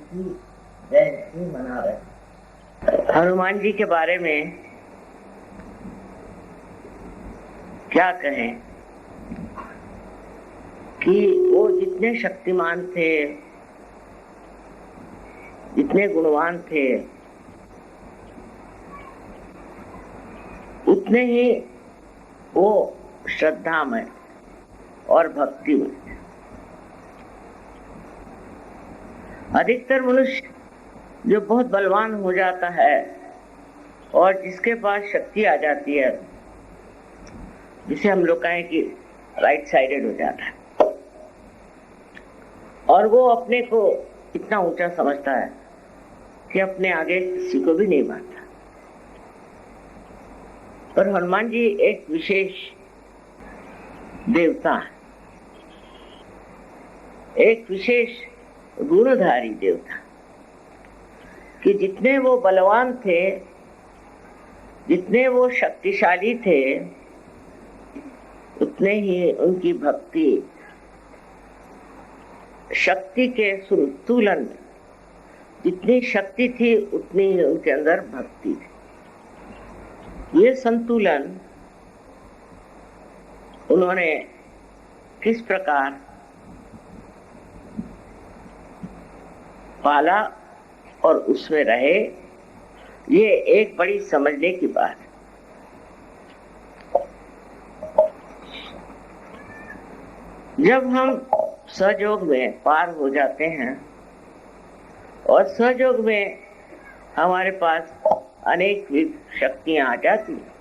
की जयंती मना रहे। हनुमान जी के बारे में क्या कहें कि वो जितने शक्तिमान थे, जितने गुणवान थे, उतने ही वो श्रद्धामय और भक्तिमय। अधिकतर मनुष्य जो बहुत बलवान हो जाता है और जिसके पास शक्ति आ जाती है, जिसे हम लोग कहें कि राइट साइडेड हो जाता है, और वो अपने को इतना ऊंचा समझता है कि अपने आगे किसी को भी नहीं मानता। पर हनुमान जी एक विशेष देवता है, एक विशेष गुणधारी देवता, कि जितने वो बलवान थे, जितने वो शक्तिशाली थे, उतने ही उनकी भक्ति शक्ति के संतुलन, जितनी शक्ति थी उतनी ही उनके अंदर भक्ति थी। ये संतुलन उन्होंने किस प्रकार पाला और उसमें रहे, ये एक बड़ी समझने की बात है। जब हम सहयोग में पार हो जाते हैं और सहयोग में हमारे पास अनेक शक्तियां आ जाती हैं,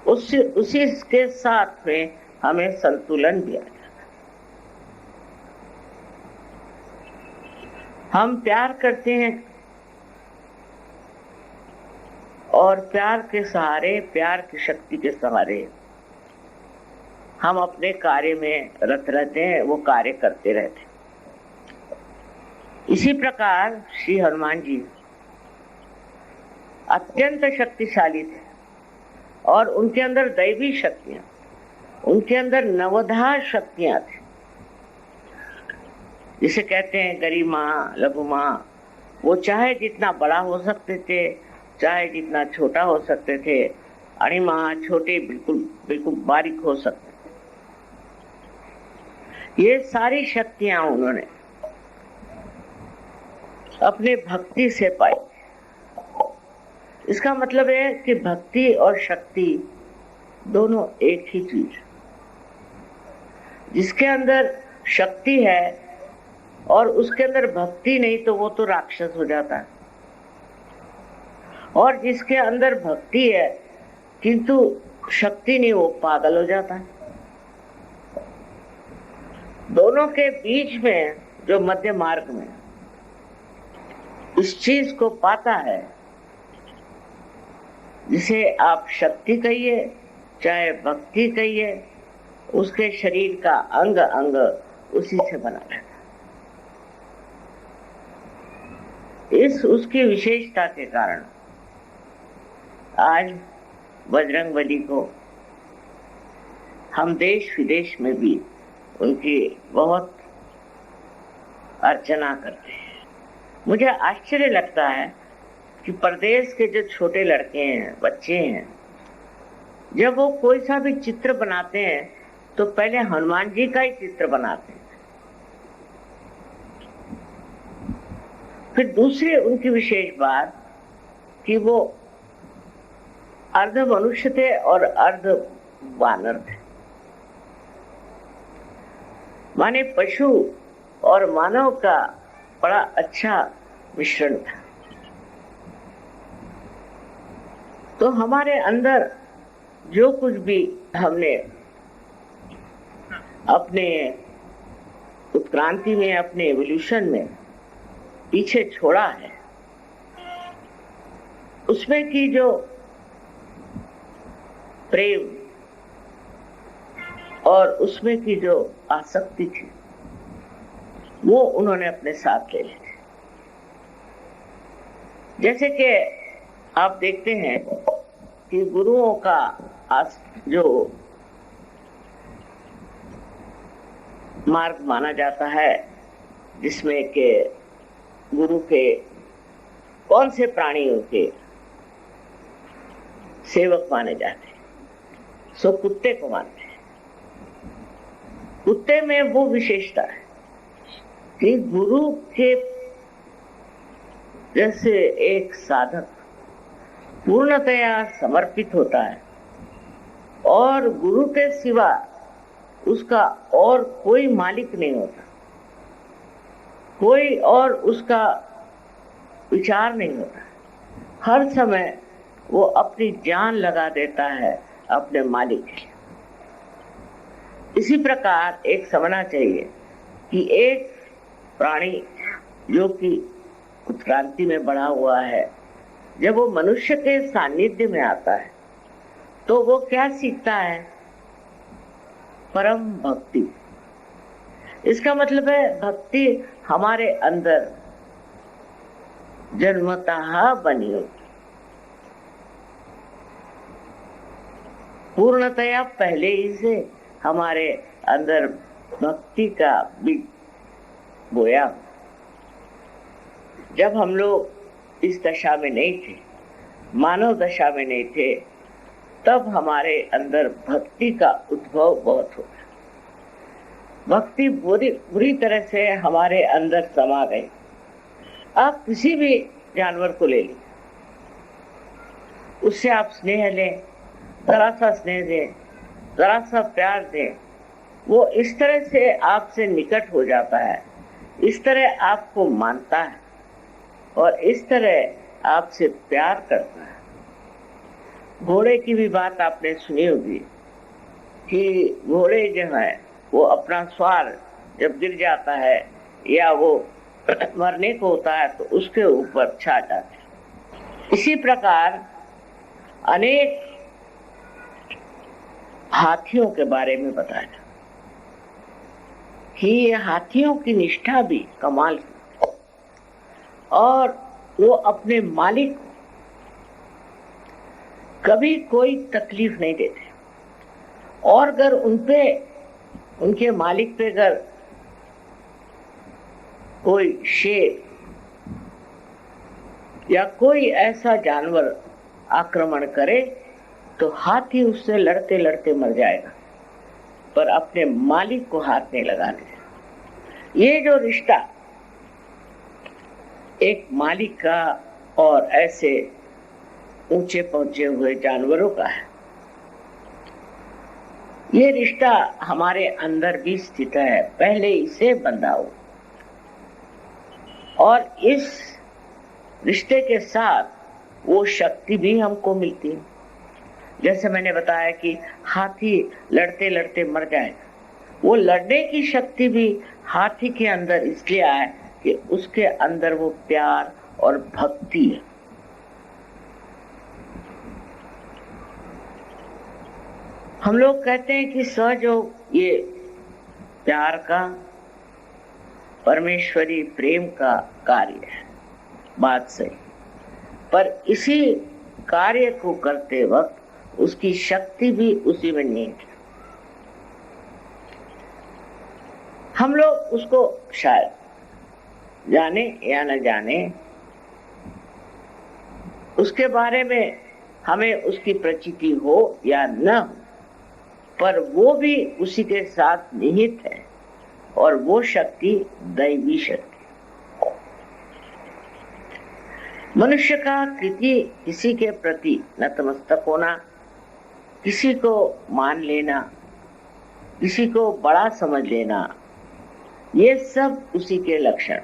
उसी के साथ में हमें संतुलन भी आ जाता है। हम प्यार करते हैं और प्यार के सहारे, प्यार की शक्ति के सहारे हम अपने कार्य में रत रहते हैं, वो कार्य करते रहते हैं। इसी प्रकार श्री हनुमान जी अत्यंत शक्तिशाली थे और उनके अंदर दैवी शक्तियां, उनके अंदर नवधा शक्तियां थी, जिसे कहते हैं गरिमा, लघुमा। वो चाहे जितना बड़ा हो सकते थे, चाहे जितना छोटा हो सकते थे, अणिमा, छोटे, बिल्कुल बिल्कुल बारीक हो सकते। ये सारी शक्तियां उन्होंने अपने भक्ति से पाई। इसका मतलब है कि भक्ति और शक्ति दोनों एक ही चीज। जिसके अंदर शक्ति है और उसके अंदर भक्ति नहीं, तो वो तो राक्षस हो जाता है, और जिसके अंदर भक्ति है किंतु शक्ति नहीं, वो पागल हो जाता है। दोनों के बीच में जो मध्य मार्ग में इस चीज को पाता है, जिसे आप शक्ति कहिए चाहे भक्ति कहिए, उसके शरीर का अंग अंग उसी से बना रहता है। इस उसकी विशेषता के कारण आज बजरंगबली को हम देश विदेश में भी उनकी बहुत अर्चना करते हैं। मुझे आश्चर्य लगता है कि प्रदेश के जो छोटे लड़के हैं, बच्चे हैं, जब वो कोई सा भी चित्र बनाते हैं तो पहले हनुमान जी का ही चित्र बनाते हैं। फिर दूसरी उनकी विशेष बात कि वो अर्ध मनुष्य थे और अर्ध वानर थे, माने पशु और मानव का बड़ा अच्छा मिश्रण था। तो हमारे अंदर जो कुछ भी हमने अपने उत्क्रांति में, अपने एवोल्यूशन में पीछे छोड़ा है, उसमें की जो प्रेम और उसमें की जो आसक्ति थी, वो उन्होंने अपने साथ ले ली थी। जैसे कि आप देखते हैं कि गुरुओं का जो मार्ग माना जाता है जिसमें के गुरु के कौन से प्राणियों के सेवक माने जाते हैं, सो कुत्ते को मानते हैं। कुत्ते में वो विशेषता है कि गुरु के जैसे एक साधक पूर्णतया समर्पित होता है और गुरु के सिवा उसका और कोई मालिक नहीं होता, कोई और उसका विचार नहीं होता। हर समय वो अपनी जान लगा देता है अपने मालिक के लिए। इसी प्रकार एक समझना चाहिए कि एक प्राणी जो कि उत्क्रांति में बड़ा हुआ है, जब वो मनुष्य के सानिध्य में आता है तो वो क्या सीखता है? परम भक्ति। इसका मतलब है भक्ति हमारे अंदर जन्मतः बनी होती, पूर्णतया पहले ही से हमारे अंदर भक्ति का बीज बोया। जब हम लोग इस दशा में नहीं थे, मानव दशा में नहीं थे, तब हमारे अंदर भक्ति का उद्भव बहुत हो गया। भक्ति बुरी तरह से हमारे अंदर समा गई। आप किसी भी जानवर को ले लीजिए, उससे आप स्नेह लें, जरा सा स्नेह दें, जरा सा प्यार दें, वो इस तरह से आपसे निकट हो जाता है, इस तरह आपको मानता है और इस तरह आपसे प्यार करता है। घोड़े की भी बात आपने सुनी होगी कि घोड़े जो है वो अपना स्वार जब गिर जाता है या वो मरने को होता है तो उसके ऊपर छा जाता है। इसी प्रकार अनेक हाथियों के बारे में बताया कि ये हाथियों की निष्ठा भी कमाल की और वो अपने मालिक को कभी कोई तकलीफ नहीं देते। और अगर उनके मालिक पे अगर कोई शेर या कोई ऐसा जानवर आक्रमण करे तो हाथी उससे लड़ते लड़ते मर जाएगा, पर अपने मालिक को हाथ नहीं लगाने देगा। ये जो रिश्ता एक मालिक का और ऐसे ऊंचे पहुंचे हुए जानवरों का है, ये रिश्ता हमारे अंदर भी स्थित है, पहले इसे बंधा हो। और इस रिश्ते के साथ वो शक्ति भी हमको मिलती है। जैसे मैंने बताया कि हाथी लड़ते लड़ते मर जाएगा, वो लड़ने की शक्ति भी हाथी के अंदर इसलिए आए कि उसके अंदर वो प्यार और भक्ति है। हम लोग कहते हैं कि सहयोग ये प्यार का, परमेश्वरी प्रेम का कार्य है, बात सही, पर इसी कार्य को करते वक्त उसकी शक्ति भी उसी में नहीं है। हम लोग उसको शायद जाने या न जाने, उसके बारे में हमें उसकी प्रचिति हो या न हो, पर वो भी उसी के साथ निहित है और वो शक्ति दैवी शक्ति। मनुष्य का किसी के प्रति नतमस्तक होना, किसी को मान लेना, किसी को बड़ा समझ लेना, ये सब उसी के लक्षण।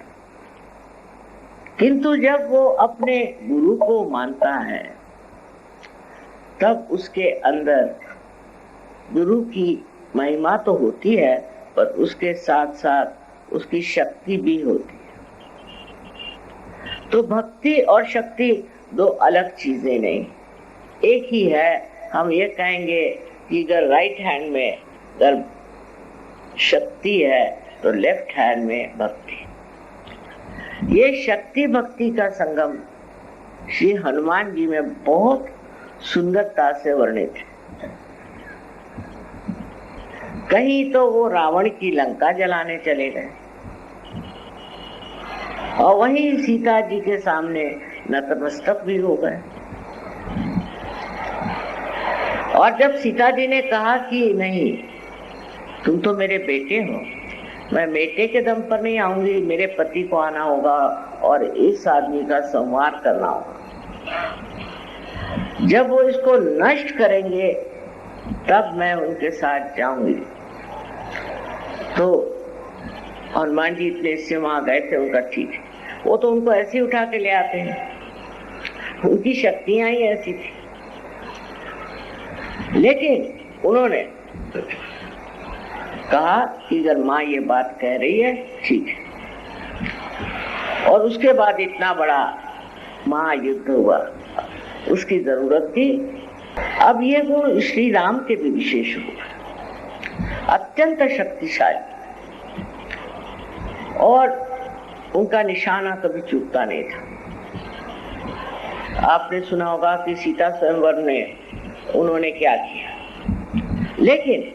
किंतु जब वो अपने गुरु को मानता है तब उसके अंदर गुरु की महिमा तो होती है, पर उसके साथ साथ उसकी शक्ति भी होती है। तो भक्ति और शक्ति दो अलग चीजें नहीं, एक ही है। हम ये कहेंगे कि अगर राइट हैंड में अगर शक्ति है तो लेफ्ट हैंड में भक्ति। ये शक्ति भक्ति का संगम श्री हनुमान जी में बहुत सुंदरता से वर्णित है। कहीं तो वो रावण की लंका जलाने चले गए, और वहीं सीता जी के सामने नतमस्तक भी हो गए। और जब सीता जी ने कहा कि नहीं, तुम तो मेरे बेटे हो, मैं बेटे के दम पर नहीं आऊंगी, मेरे पति को आना होगा और इस आदमी का संहार करना होगा। जब वो इसको नष्ट करेंगे तब मैं उनके साथ जाऊंगी। तो हनुमान जी इतने से वहां गए थे, उनका ठीक है, वो तो उनको ऐसे ही उठा के ले आते हैं, उनकी शक्तियां ही ऐसी थी। लेकिन उन्होंने कहा कि अगर माँ ये बात कह रही है ठीक है। और उसके बाद इतना बड़ा महायुद्ध हुआ, उसकी जरूरत थी। अब ये गुण श्री राम के भी विशेष हुआ, अत्यंत शक्तिशाली, और उनका निशाना कभी चूकता नहीं था। आपने सुना होगा कि सीता स्वयंवर में उन्होंने क्या किया। लेकिन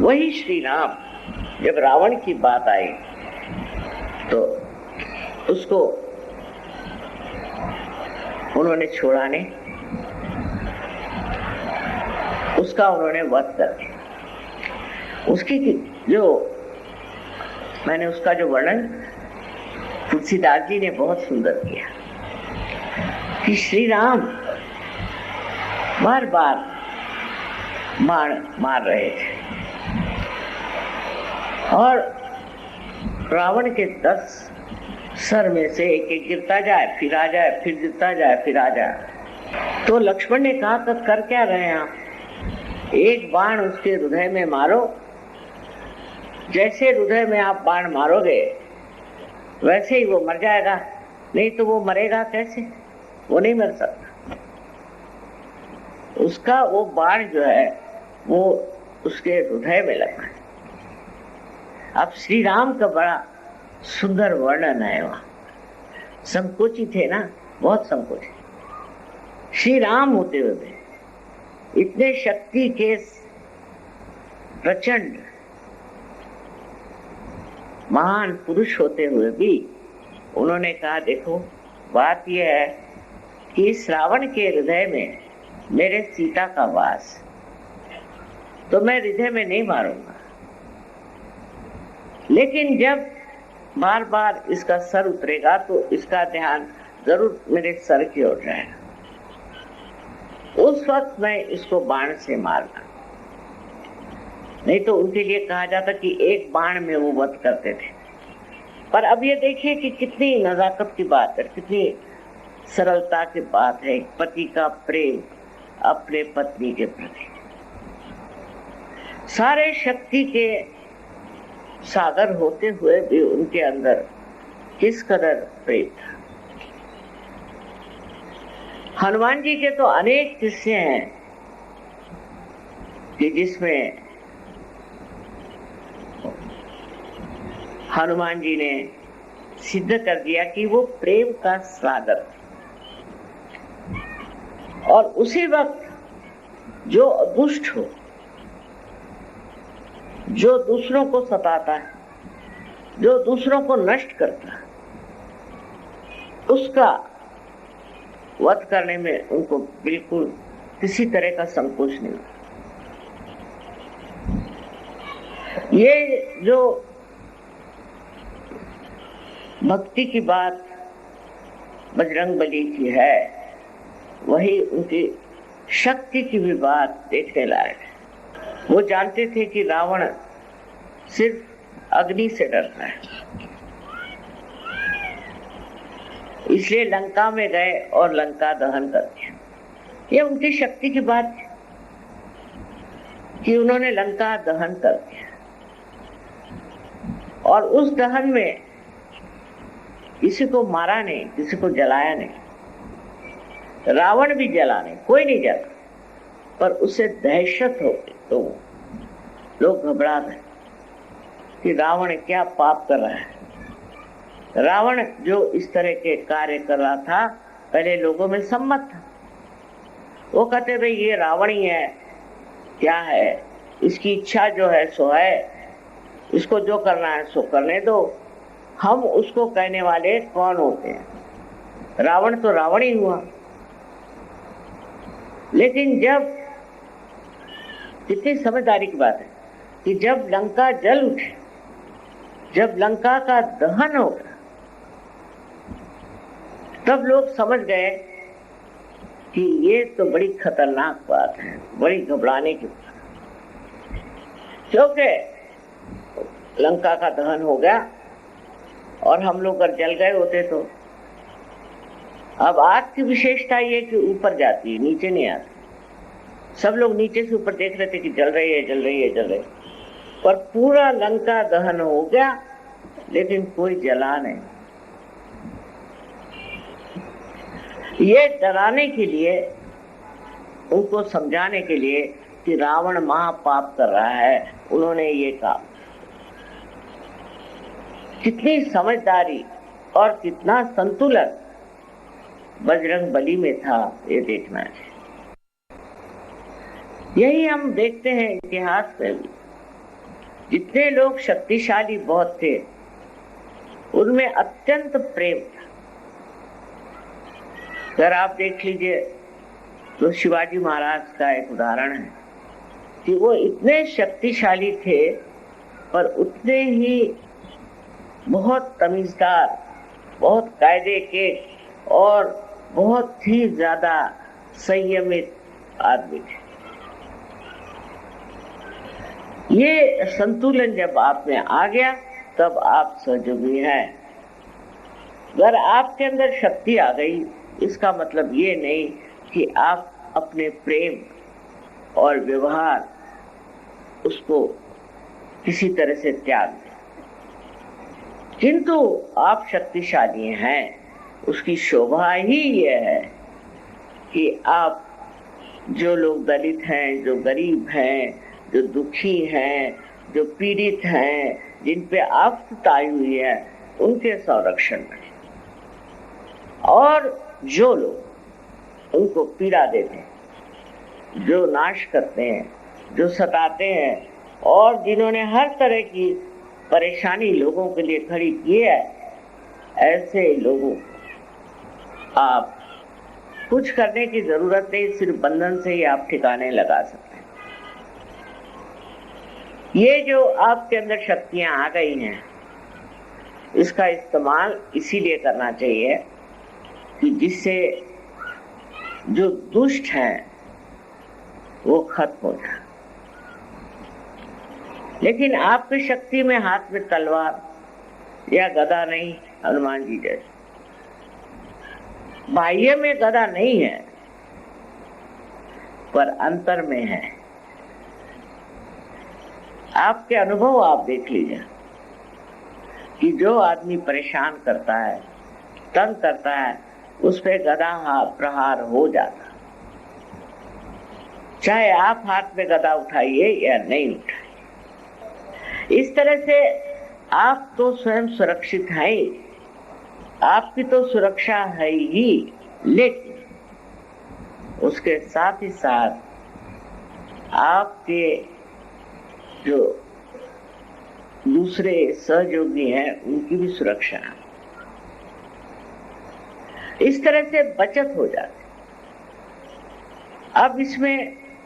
वही श्री राम जब रावण की बात आई तो उसको उन्होंने छोड़ा नहीं, उसका उन्होंने वध कर दिया। उसकी जो मैंने उसका जो वर्णन तुलसीदास जी ने बहुत सुंदर किया कि श्री राम बार बार बाण मार रहे थे और रावण के 10 सर में से एक एक गिरता जाए, फिर आ जाए, फिर गिरता जाए, फिर आ जाए। तो लक्ष्मण ने कहा तो कर क्या रहे हैं आप, एक बाण उसके हृदय में मारो, जैसे हृदय में आप बाण मारोगे वैसे ही वो मर जाएगा, नहीं तो वो मरेगा कैसे, वो नहीं मर सकता। उसका वो बाण जो है वो उसके हृदय में लगा है। अब श्री राम का बड़ा सुंदर वर्णन है, वहां संकोची थे ना, बहुत संकोची। श्री राम होते हुए भी इतने शक्ति के प्रचंड महान पुरुष होते हुए भी उन्होंने कहा देखो बात यह है कि इस रावण के हृदय में मेरे सीता का वास, तो मैं हृदय में नहीं मारूंगा। लेकिन जब बार बार इसका सर उतरेगा तो इसका ध्यान जरूर मेरे सर की ओर जाएगा, उस वक्त मैं इसको बाण से मारना। नहीं तो उनके लिए कहा जाता कि एक बाण में वो वध करते थे। पर अब ये देखिए कि कितनी नजाकत की बात है, कितनी सरलता की बात है, पति का प्रेम अपने पत्नी के प्रति। सारे शक्ति के सागर होते हुए भी उनके अंदर किस कदर प्रेम था। हनुमान जी के तो अनेक किस्से हैं कि जिसमें हनुमान जी ने सिद्ध कर दिया कि वो प्रेम का सागर, और उसी वक्त जो दुष्ट हो, जो दूसरों को सताता है, जो दूसरों को नष्ट करता है, उसका वध करने में उनको बिल्कुल किसी तरह का संकोच नहीं। ये जो भक्ति की बात बजरंगबली की है, वही उनकी शक्ति की भी बात देखने लायक है। वो जानते थे कि रावण सिर्फ अग्नि से डरता है, इसलिए लंका में गए और लंका दहन कर दिया। ये उनकी शक्ति की बात है कि उन्होंने लंका दहन कर दिया, और उस दहन में किसी को मारा नहीं, किसी को जलाया नहीं। रावण भी जला नहीं, कोई नहीं जला, पर उससे दहशत हो गई तो लोग घबरा गए कि रावण क्या पाप कर रहा है। रावण जो इस तरह के कार्य कर रहा था पहले लोगों में सम्मत था। वो कहते भाई ये रावण ही है, क्या है, इसकी इच्छा जो है सो है, इसको जो करना है सो करने दो, हम उसको कहने वाले कौन होते हैं? रावण तो रावण ही हुआ। लेकिन जब, कितनी समझदारी की बात है कि जब लंका जल उठे, जब लंका का दहन हो गया, तब लोग समझ गए कि ये तो बड़ी खतरनाक बात है, बड़ी घबराने की बात, क्योंकि लंका का दहन हो गया और हम लोग अगर जल गए होते तो। अब आग की विशेषता ये कि ऊपर जाती है, नीचे नहीं आती। सब लोग नीचे से ऊपर देख रहे थे कि जल रही है, जल रही है, जल रही है, पर पूरा लंका दहन हो गया लेकिन कोई जला नहीं। ये डराने के लिए, उनको समझाने के लिए कि रावण महापाप कर रहा है, उन्होंने ये कहा। कितनी समझदारी और कितना संतुलन बजरंगबली में था, ये देखना है। यही हम देखते हैं इतिहास में भी। जितने लोग शक्तिशाली बहुत थे, उनमें अत्यंत प्रेम था। अगर आप देख लीजिए तो शिवाजी महाराज का एक उदाहरण है कि वो इतने शक्तिशाली थे पर उतने ही बहुत तमीजदार, बहुत कायदे के और बहुत ही ज्यादा संयमित आदमी थे। ये संतुलन जब आप में आ गया तब आप सहयोगी हैं। अगर आपके अंदर शक्ति आ गई, इसका मतलब ये नहीं कि आप अपने प्रेम और व्यवहार उसको किसी तरह से त्याग दें, किंतु आप शक्तिशाली हैं। उसकी शोभा ही ये है कि आप, जो लोग दलित हैं, जो गरीब हैं, जो दुखी हैं, जो पीड़ित हैं, जिन पे आफत आई हुई है, उनके संरक्षण में, और जो लोग उनको पीड़ा देते हैं, जो नाश करते हैं, जो सताते हैं, और जिन्होंने हर तरह की परेशानी लोगों के लिए खड़ी की है, ऐसे लोगों आप कुछ करने की जरूरत नहीं, सिर्फ बंधन से ही आप ठिकाने लगा सकते हैं। ये जो आपके अंदर शक्तियां आ गई हैं, इसका इस्तेमाल इसीलिए करना चाहिए कि जिससे जो दुष्ट हैं वो खत्म हो जाए। लेकिन आपकी शक्ति में हाथ में तलवार या गदा नहीं, हनुमान जी जैसे बाह्य में गदा नहीं है, पर अंतर में है। आपके अनुभव आप देख लीजिए कि जो आदमी परेशान करता है, तंग करता है, उस पे गदा प्रहार हो जाता, चाहे आप हाथ में गदा उठाइए या नहीं उठाइए। इस तरह से आप तो स्वयं सुरक्षित हैं, आपकी तो सुरक्षा है ही, लेकिन उसके साथ ही साथ आपके जो दूसरे सहयोगी हैं उनकी भी सुरक्षा है। इस तरह से बचत हो जाती। अब इसमें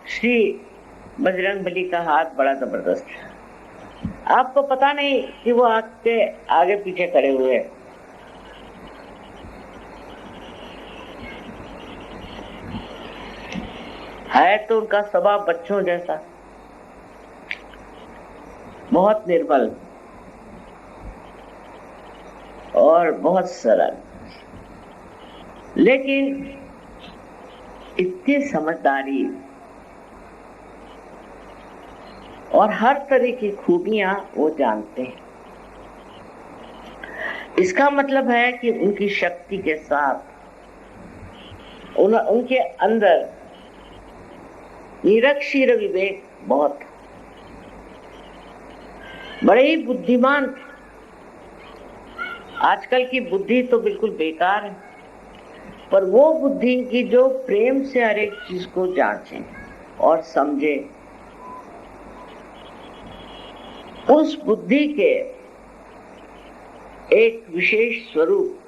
श्री बजरंगबली का हाथ बड़ा जबरदस्त है। आपको पता नहीं कि वो आपके आगे पीछे खड़े हुए, है तो उनका स्वभाव बच्चों जैसा, बहुत निर्बल और बहुत सरल, लेकिन इतनी समझदारी और हर तरह की खूबियां वो जानते हैं। इसका मतलब है कि उनकी शक्ति के साथ उनके अंदर निरक्षीर विवेक बहुत, बड़े ही बुद्धिमान थे। आजकल की बुद्धि तो बिल्कुल बेकार है, पर वो बुद्धि की जो प्रेम से हर एक चीज को जांचे और समझे, उस बुद्धि के एक विशेष स्वरूप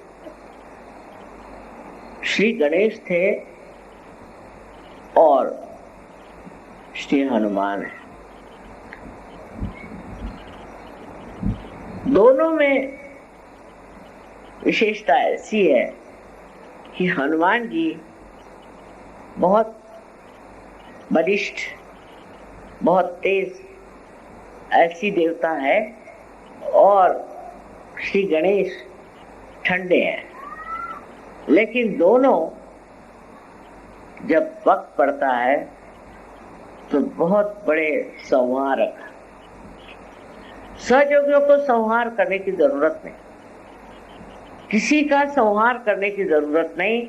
श्री गणेश थे और श्री हनुमान है। दोनों में विशेषता ऐसी है कि हनुमान जी बहुत बलिष्ठ, बहुत तेज ऐसी देवता है और श्री गणेश ठंडे हैं। लेकिन दोनों जब वक्त पड़ता है तो बहुत बड़े संहारक। सहयोगियों को संहार करने की जरूरत नहीं, किसी का संहार करने की जरूरत नहीं।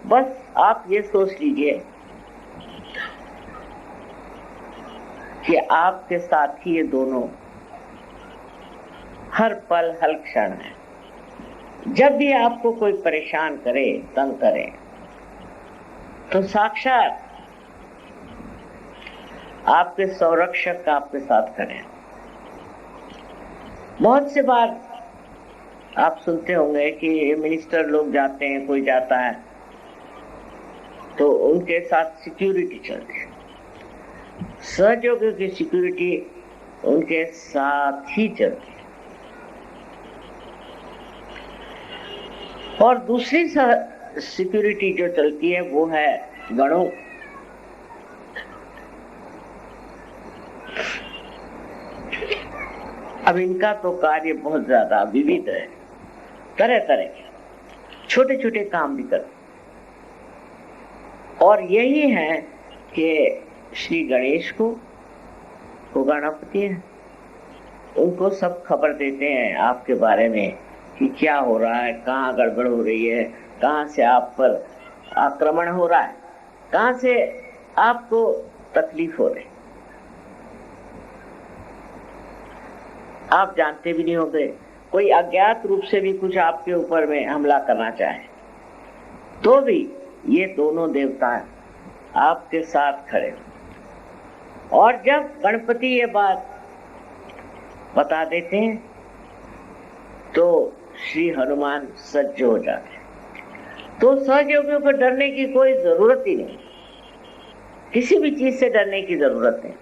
बस आप ये सोच लीजिए कि आपके साथ ही ये दोनों हर पल हर क्षण है। जब भी आपको कोई परेशान करे, तंग करे, तो साक्षात आपके संरक्षक आपके साथ खड़े हैं। बहुत से बार आप सुनते होंगे कि मिनिस्टर लोग जाते हैं, कोई जाता है तो उनके साथ सिक्योरिटी चलती है। सहयोगियों की सिक्योरिटी उनके साथ ही चलती है। और दूसरी सिक्योरिटी जो चलती है वो है गणों। अब इनका तो कार्य बहुत ज्यादा विविध है, तरह तरह के छोटे छोटे काम भी करते। और यही है कि श्री गणेश को गणपति है, उनको सब खबर देते हैं आपके बारे में कि क्या हो रहा है, कहाँ गड़बड़ हो रही है, कहाँ से आप पर आक्रमण हो रहा है, कहाँ से आपको तकलीफ हो रही। आप जानते भी नहीं होंगे, कोई अज्ञात रूप से भी कुछ आपके ऊपर में हमला करना चाहे तो भी ये दोनों देवता आपके साथ खड़े। और जब गणपति ये बात बता देते हैं तो श्री हनुमान सज्ज हो जाते हैं। तो सहयोगियों को डरने की कोई जरूरत ही नहीं, किसी भी चीज से डरने की जरूरत नहीं।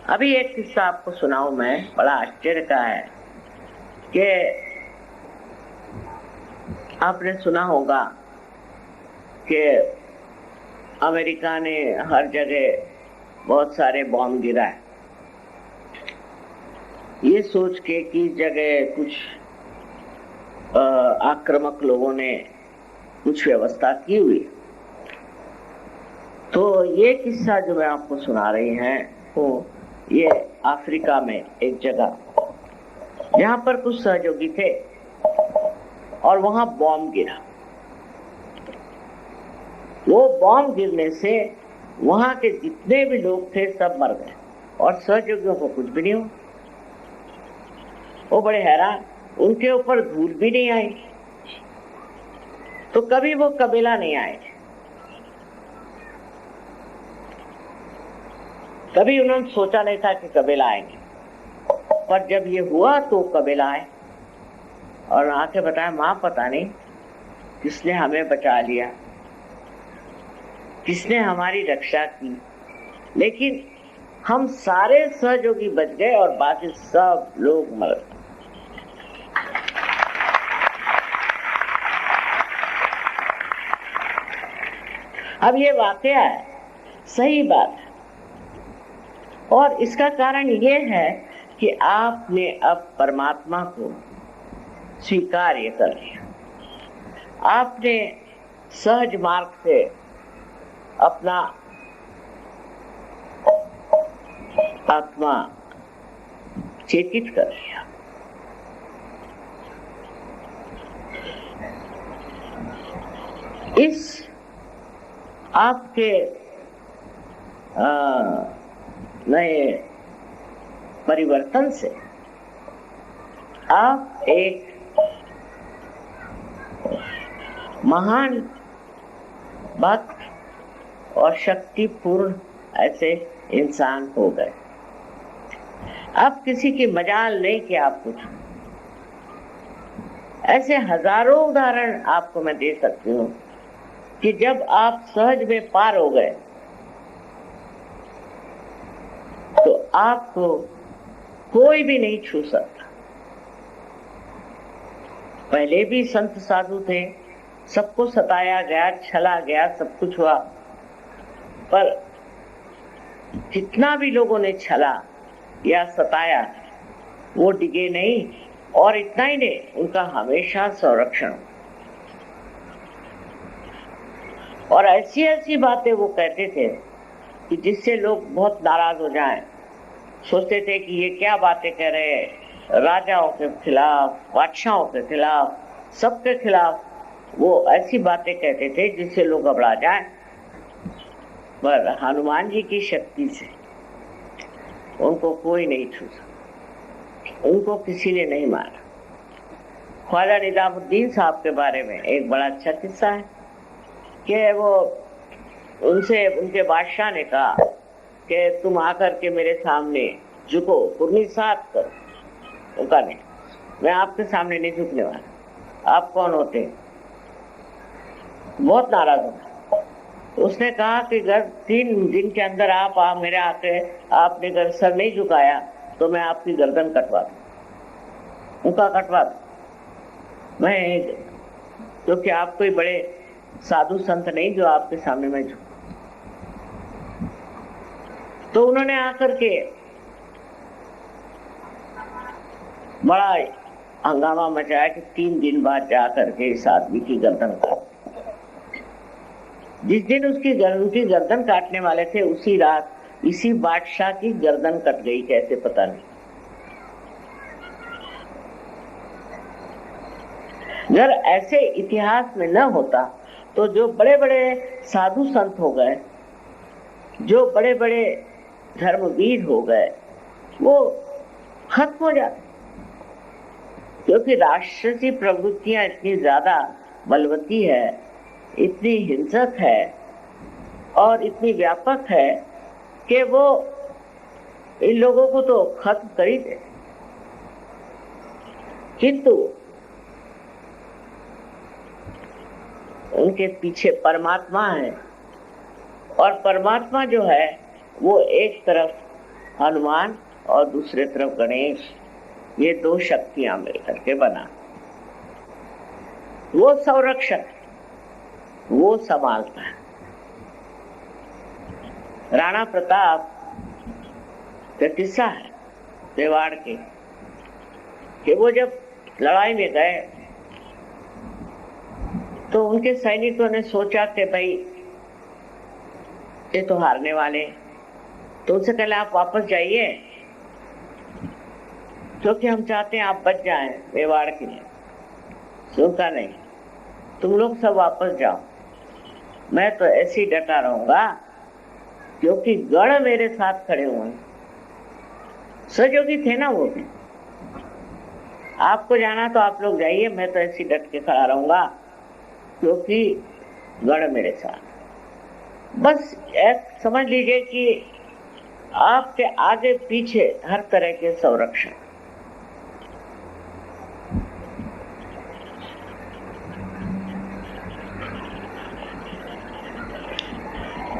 अभी एक किस्सा आपको सुनाऊं मैं, बड़ा आश्चर्य का है कि आपने सुना होगा कि अमेरिका ने हर जगह बहुत सारे बॉम्ब गिराए, ये सोच के कि इस जगह कुछ आक्रामक लोगों ने कुछ व्यवस्था की हुई। तो ये किस्सा जो मैं आपको सुना रही हैं वो ये अफ्रीका में एक जगह जहां पर कुछ सहयोगी थे और वहां बॉम्ब गिरा। वो बॉम्ब गिरने से वहां के जितने भी लोग थे सब मर गए और सहयोगियों को कुछ भी नहीं हुआ। वो बड़े हैरान, उनके ऊपर धूल भी नहीं आई। तो कभी वो कबीला नहीं आए, कभी उन्होंने सोचा नहीं था कि कबीला आएंगे। पर जब ये हुआ तो कबीला आए और आके बताया, मां पता नहीं किसने हमें बचा लिया, किसने हमारी रक्षा की, लेकिन हम सारे सहयोगी बच गए और बाकी सब लोग मर गए। अब ये वाकया है, सही बात है। और इसका कारण ये है कि आपने अब परमात्मा को स्वीकार कर लिया। आपने सहज मार्ग से अपना आत्मा चेतित कर लिया। इस आपके नए परिवर्तन से आप एक महान भक्त और शक्तिपूर्ण ऐसे इंसान हो गए। अब किसी की मजाल नहीं कि आप कुछ, ऐसे हजारों उदाहरण आपको मैं दे सकती हूँ कि जब आप सहज में पार हो गए तो आपको कोई भी नहीं छू सकता। पहले भी संत साधु थे, सबको सताया गया, छला गया, सब कुछ हुआ, पर जितना भी लोगों ने छला या सताया वो डिगे नहीं। और इतना ही नहीं, उनका हमेशा संरक्षण। और ऐसी ऐसी बातें वो कहते थे कि जिससे लोग बहुत नाराज हो जाएं। सोचते थे कि ये क्या बातें कह रहे हैं, राजाओं के खिलाफ, बादशाहों के खिलाफ, सबके खिलाफ वो ऐसी बातें कहते थे जिससे लोग घबरा जाएं। पर हनुमान जी की शक्ति से उनको कोई नहीं छू सका, उनको किसी ने नहीं मारा। ख्वाजा निजामुद्दीन साहब के बारे में एक बड़ा अच्छा किस्सा है कि वो उनसे उनके बादशाह ने कहा कि तुम आकर के मेरे सामने झुको, कुर्नी साथ कर। उनका नहीं, मैं आपके सामने नहीं झुकने वाला, आप कौन होते हैं? बहुत नाराज हो। उसने कहा कि अगर 3 दिन के अंदर आप मेरे आके आपने अगर सर नहीं झुकाया तो मैं आपकी गर्दन कटवा दूं। उनका कटवा दूं मैं, क्योंकि आप कोई बड़े साधु संत नहीं जो आपके सामने मैं झुकूं। तो उन्होंने आकर के बड़ा हंगामा मचाया कि 3 दिन बाद जाकर के इस आदमी की गर्दन काट। जिस दिन उनकी गर्दन काटने वाले थे उसी रात इसी बादशाह की गर्दन कट गई, कैसे पता नहीं। अगर ऐसे इतिहास में न होता तो जो बड़े बड़े साधु संत हो गए, जो बड़े बड़े धर्मवीर हो गए, वो खत्म हो जाते। क्योंकि राक्षसी प्रवृत्तियां इतनी ज्यादा बलवती है, इतनी हिंसक है और इतनी व्यापक है कि वो इन लोगों को तो खत्म कर ही दे। किंतु उनके पीछे परमात्मा है, और परमात्मा जो है वो एक तरफ हनुमान और दूसरे तरफ गणेश, ये 2 शक्तियां मिलकर के बना। वो संरक्षक, वो संभालता है। राणा प्रताप का किस्सा है मेवाड़ के कि वो जब लड़ाई में गए तो उनके सैनिकों ने सोचा कि भाई ये तो हारने वाले, तो उनसे पहले आप वापस जाइए, क्योंकि हम चाहते हैं आप बच जाएं मेवाड़ के लिए। सुनता नहीं, तुम लोग सब वापस जाओ, मैं तो ऐसे ही डटा रहूंगा क्योंकि गण मेरे साथ खड़े हुए हैं। सहयोगी थे ना वो भी। आपको जाना तो आप लोग जाइए, मैं तो ऐसे ही डट के खड़ा रहूंगा क्योंकि गण मेरे साथ। बस एक समझ लीजिए कि आपके आगे पीछे हर तरह के संरक्षण।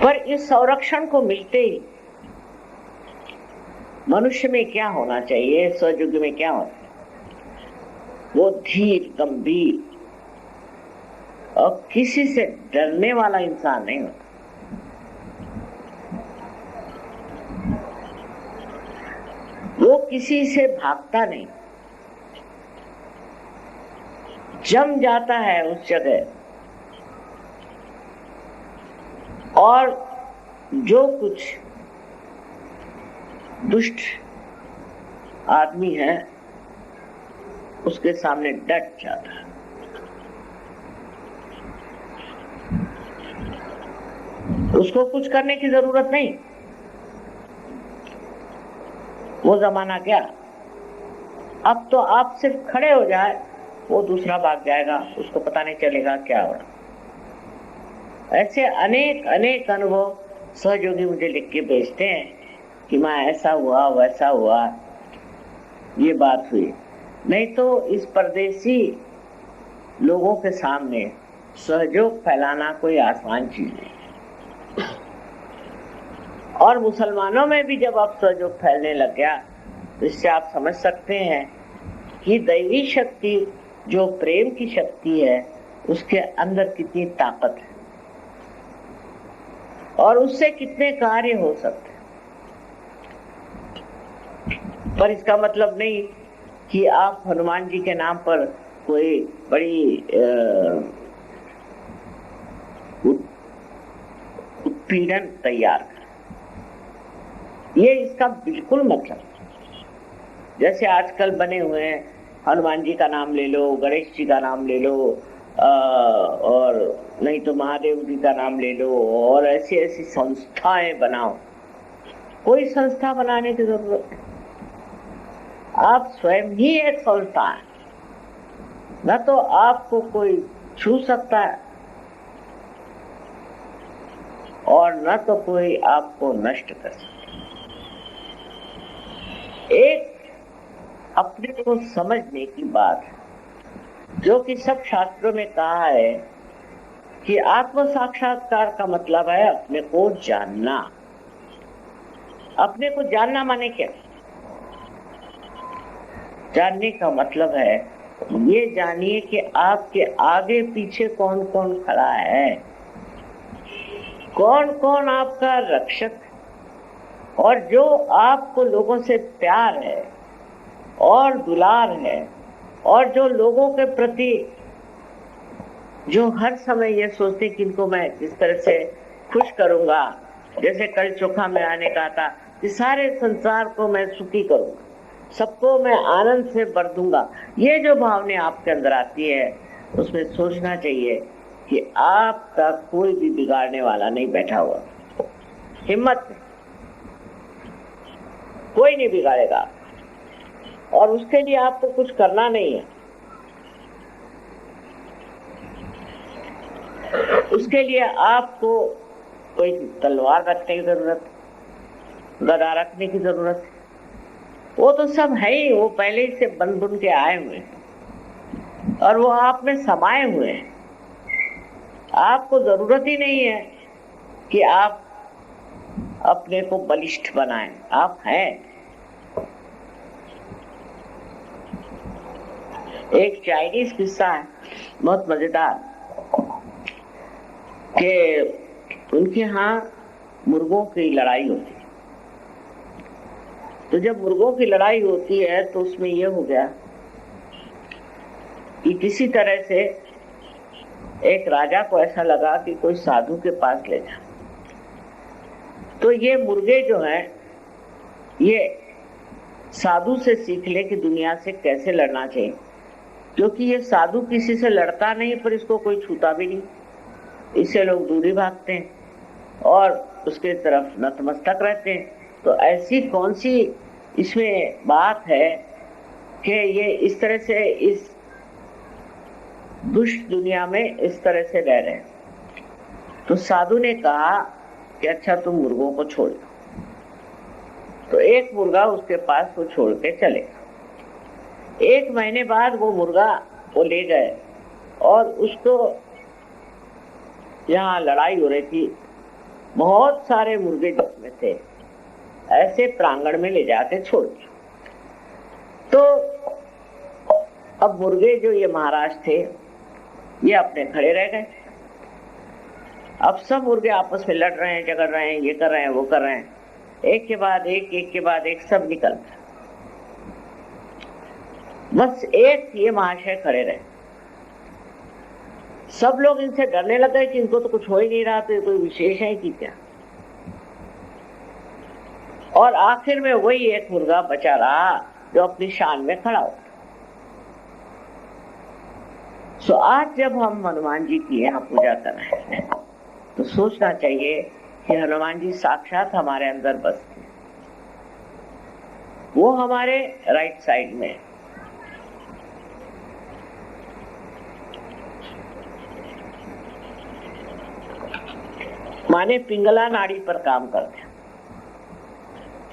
पर इस संरक्षण को मिलते ही मनुष्य में क्या होना चाहिए, सतयुग में क्या होना चाहिए? वो धीर, गंभीर और किसी से डरने वाला इंसान नहीं होता। वो किसी से भागता नहीं, जम जाता है उस जगह। और जो कुछ दुष्ट आदमी है उसके सामने डट जाता है। उसको कुछ करने की जरूरत नहीं। वो जमाना क्या, अब तो आप सिर्फ खड़े हो जाए वो दूसरा भाग जाएगा, उसको पता नहीं चलेगा क्या हो रहा। ऐसे अनेक अनेक अनुभव सहयोगी मुझे लिख के भेजते हैं कि माँ ऐसा हुआ, वैसा हुआ, ये बात हुई। नहीं तो इस परदेसी लोगों के सामने सहयोग फैलाना कोई आसान चीज नहीं। और मुसलमानों में भी जब अब सहयोग फैलने लग गया तो इससे आप समझ सकते हैं कि दैवी शक्ति जो प्रेम की शक्ति है उसके अंदर कितनी ताकत है और उससे कितने कार्य हो सकते हैं। पर इसका मतलब नहीं कि आप हनुमान जी के नाम पर कोई बड़ी उत्पीड़न तैयार कर, ये इसका बिल्कुल मतलब। जैसे आजकल बने हुए हैं, हनुमान जी का नाम ले लो, गणेश जी का नाम ले लो, और नहीं तो महादेव जी का नाम ले लो, और ऐसी ऐसी संस्थाएं बनाओ। कोई संस्था बनाने की जरूरत नहीं, आप स्वयं ही एक संस्था है। न तो आपको कोई छू सकता है और न तो कोई आपको नष्ट कर सकता है। एक अपने को समझने की बात है, जो कि सब शास्त्रों में कहा है कि आत्म साक्षात्कार का मतलब है अपने को जानना। अपने को जानना माने क्या? जानने का मतलब है ये जानिए कि आपके आगे पीछे कौन कौन खड़ा है, कौन कौन आपका रक्षक, और जो आपको लोगों से प्यार है और दुलार है, और जो लोगों के प्रति जो हर समय ये सोचते कि इनको मैं जिस तरह से खुश करूंगा, जैसे कल चोखा में आने का था कि सारे संसार को मैं सुखी करूंगा, सबको मैं आनंद से भर दूंगा। ये जो भावना आपके अंदर आती है उसमें सोचना चाहिए कि आपका कोई भी बिगाड़ने वाला नहीं बैठा हुआ। हिम्मत में कोई नहीं बिगाड़ेगा और उसके लिए आपको कुछ करना नहीं है। उसके लिए आपको कोई तलवार रखने की जरूरत, गदा रखने की जरूरत है, वो तो सब है ही, वो पहले ही से बन बुन के आए हुए हैं और वो आप में समाये हुए हैं। आपको जरूरत ही नहीं है कि आप अपने को बलिष्ठ बनाएं, आप हैं। एक चाइनीज किस्सा है बहुत मजेदार कि उनके यहाँ मुर्गों की लड़ाई होती है। तो जब मुर्गों की लड़ाई होती है तो उसमें यह हो गया कि किसी तरह से एक राजा को ऐसा लगा कि कोई साधु के पास ले जाए। तो ये मुर्गे जो हैं ये साधु से सीख ले कि दुनिया से कैसे लड़ना चाहिए, क्योंकि ये साधु किसी से लड़ता नहीं पर इसको कोई छूता भी नहीं, इससे लोग दूरी भागते हैं और उसके तरफ नतमस्तक रहते हैं। तो ऐसी कौन सी इसमें बात है कि ये इस तरह से इस दुष्ट दुनिया में इस तरह से रह रहे हैं। तो साधु ने कहा कि अच्छा तुम मुर्गों को छोड़ दो। तो एक मुर्गा उसके पास वो छोड़ के चले। 1 महीने बाद वो मुर्गा वो ले गए और उसको यहाँ लड़ाई हो रही थी, बहुत सारे मुर्गे जिसमें थे ऐसे प्रांगण में ले जाके छोड़ दिया। तो अब मुर्गे जो ये महाराज थे ये अपने खड़े रह गए। अब सब मुर्गे आपस में लड़ रहे हैं, झगड़ रहे हैं, ये कर रहे हैं, वो कर रहे हैं, एक के बाद एक सब निकल गए। बस एक ये महाशय खड़े रहे। सब लोग इनसे डरने लगे कि इनको तो कुछ हो ही नहीं रहा, तो ये कोई विशेष है कि क्या। और आखिर में वही एक मुर्गा बचा रहा जो अपनी शान में खड़ा हो। सो आज जब हम हनुमान जी की यहाँ पूजा कर रहे हैं तो सोचना चाहिए कि हनुमान जी साक्षात हमारे अंदर बसते हैं, वो हमारे राइट साइड में। माने पिंगला नाड़ी पर काम करते हैं,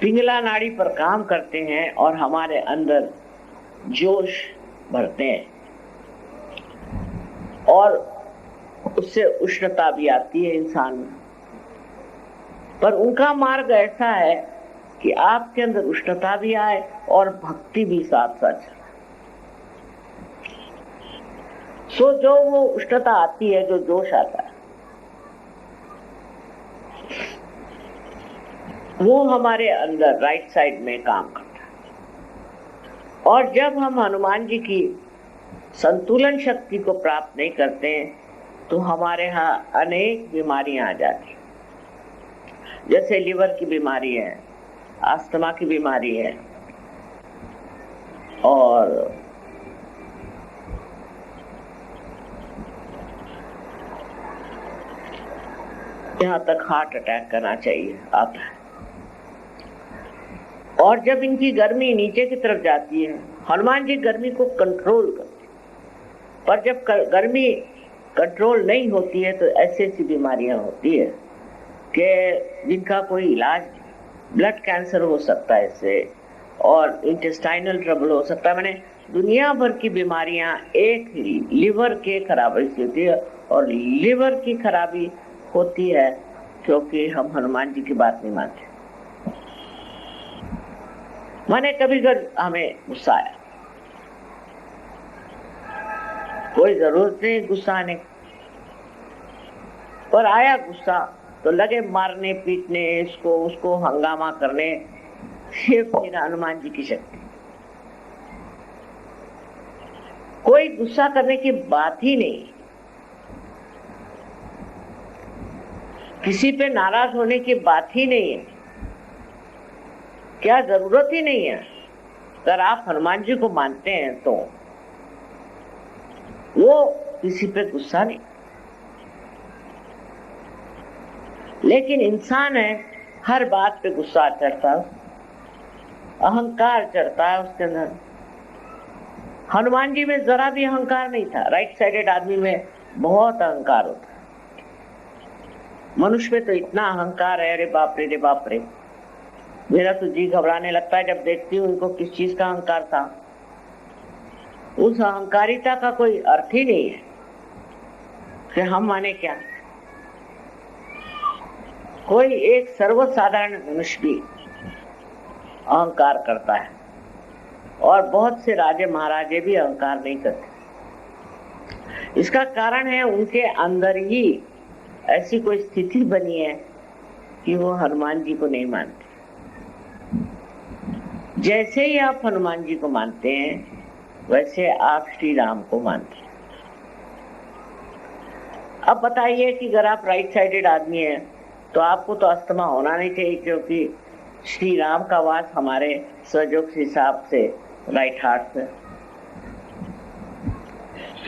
पिंगला नाड़ी पर काम करते हैं और हमारे अंदर जोश भरते हैं। और उससे उष्णता भी आती है इंसान में। पर उनका मार्ग ऐसा है कि आपके अंदर उष्णता भी आए और भक्ति भी साथ साथ चले। सो जो वो उष्णता आती है, जो जोश आता है, वो हमारे अंदर राइट साइड में काम करता है। और जब हम हनुमान जी की संतुलन शक्ति को प्राप्त नहीं करते हैं तो हमारे यहाँ अनेक बीमारियां आ जाती हैं, जैसे लीवर की बीमारी है, अस्थमा की बीमारी है, और यहाँ तक हार्ट अटैक करना चाहिए आता है। और जब इनकी गर्मी नीचे की तरफ जाती है, हनुमान जी गर्मी को कंट्रोल करते हैं, पर जब गर्मी कंट्रोल नहीं होती है तो ऐसी ऐसी बीमारियां होती है कि जिनका कोई इलाज नहीं। ब्लड कैंसर हो सकता है इससे, और इंटेस्टाइनल ट्रबल हो सकता है। मैंने दुनिया भर की बीमारियां एक लिवर के खराबी से होती है, और लिवर की खराबी होती है क्योंकि हम हनुमान जी की बात नहीं मानते। मैंने कभी हमें गुस्सा आया, कोई जरूरत नहीं गुस्सा आने, पर आया गुस्सा तो लगे मारने पीटने, इसको उसको हंगामा करने। ये फिर हनुमान जी की शक्ति। कोई गुस्सा करने की बात ही नहीं, किसी पे नाराज होने की बात ही नहीं है, क्या जरूरत ही नहीं है। अगर आप हनुमान जी को मानते हैं तो वो किसी पे गुस्सा नहीं। लेकिन इंसान है, हर बात पे गुस्सा चढ़ता है, अहंकार चढ़ता है उसके अंदर। हनुमान जी में जरा भी अहंकार नहीं था। राइट साइडेड आदमी में बहुत अहंकार होता है। मनुष्य में तो इतना अहंकार है, अरे बाप रे, रे बाप रे। मेरा तो जी घबराने लगता है जब देखती हूँ इनको किस चीज का अहंकार था। उस अहंकारिता का कोई अर्थ ही नहीं है कि हम माने क्या। कोई एक सर्वसाधारण मनुष्य भी अहंकार करता है, और बहुत से राजे महाराजे भी अहंकार नहीं करते। इसका कारण है उनके अंदर ही ऐसी कोई स्थिति बनी है कि वो हनुमान जी को नहीं मानते। जैसे ही आप हनुमान जी को मानते हैं वैसे आप श्री राम को मानते हैं। अब बताइए कि अगर आप राइट साइडेड आदमी हैं तो आपको तो अस्थमा होना नहीं चाहिए, क्योंकि श्री राम का वास हमारे सहयोग के हिसाब से राइट हार्ट में।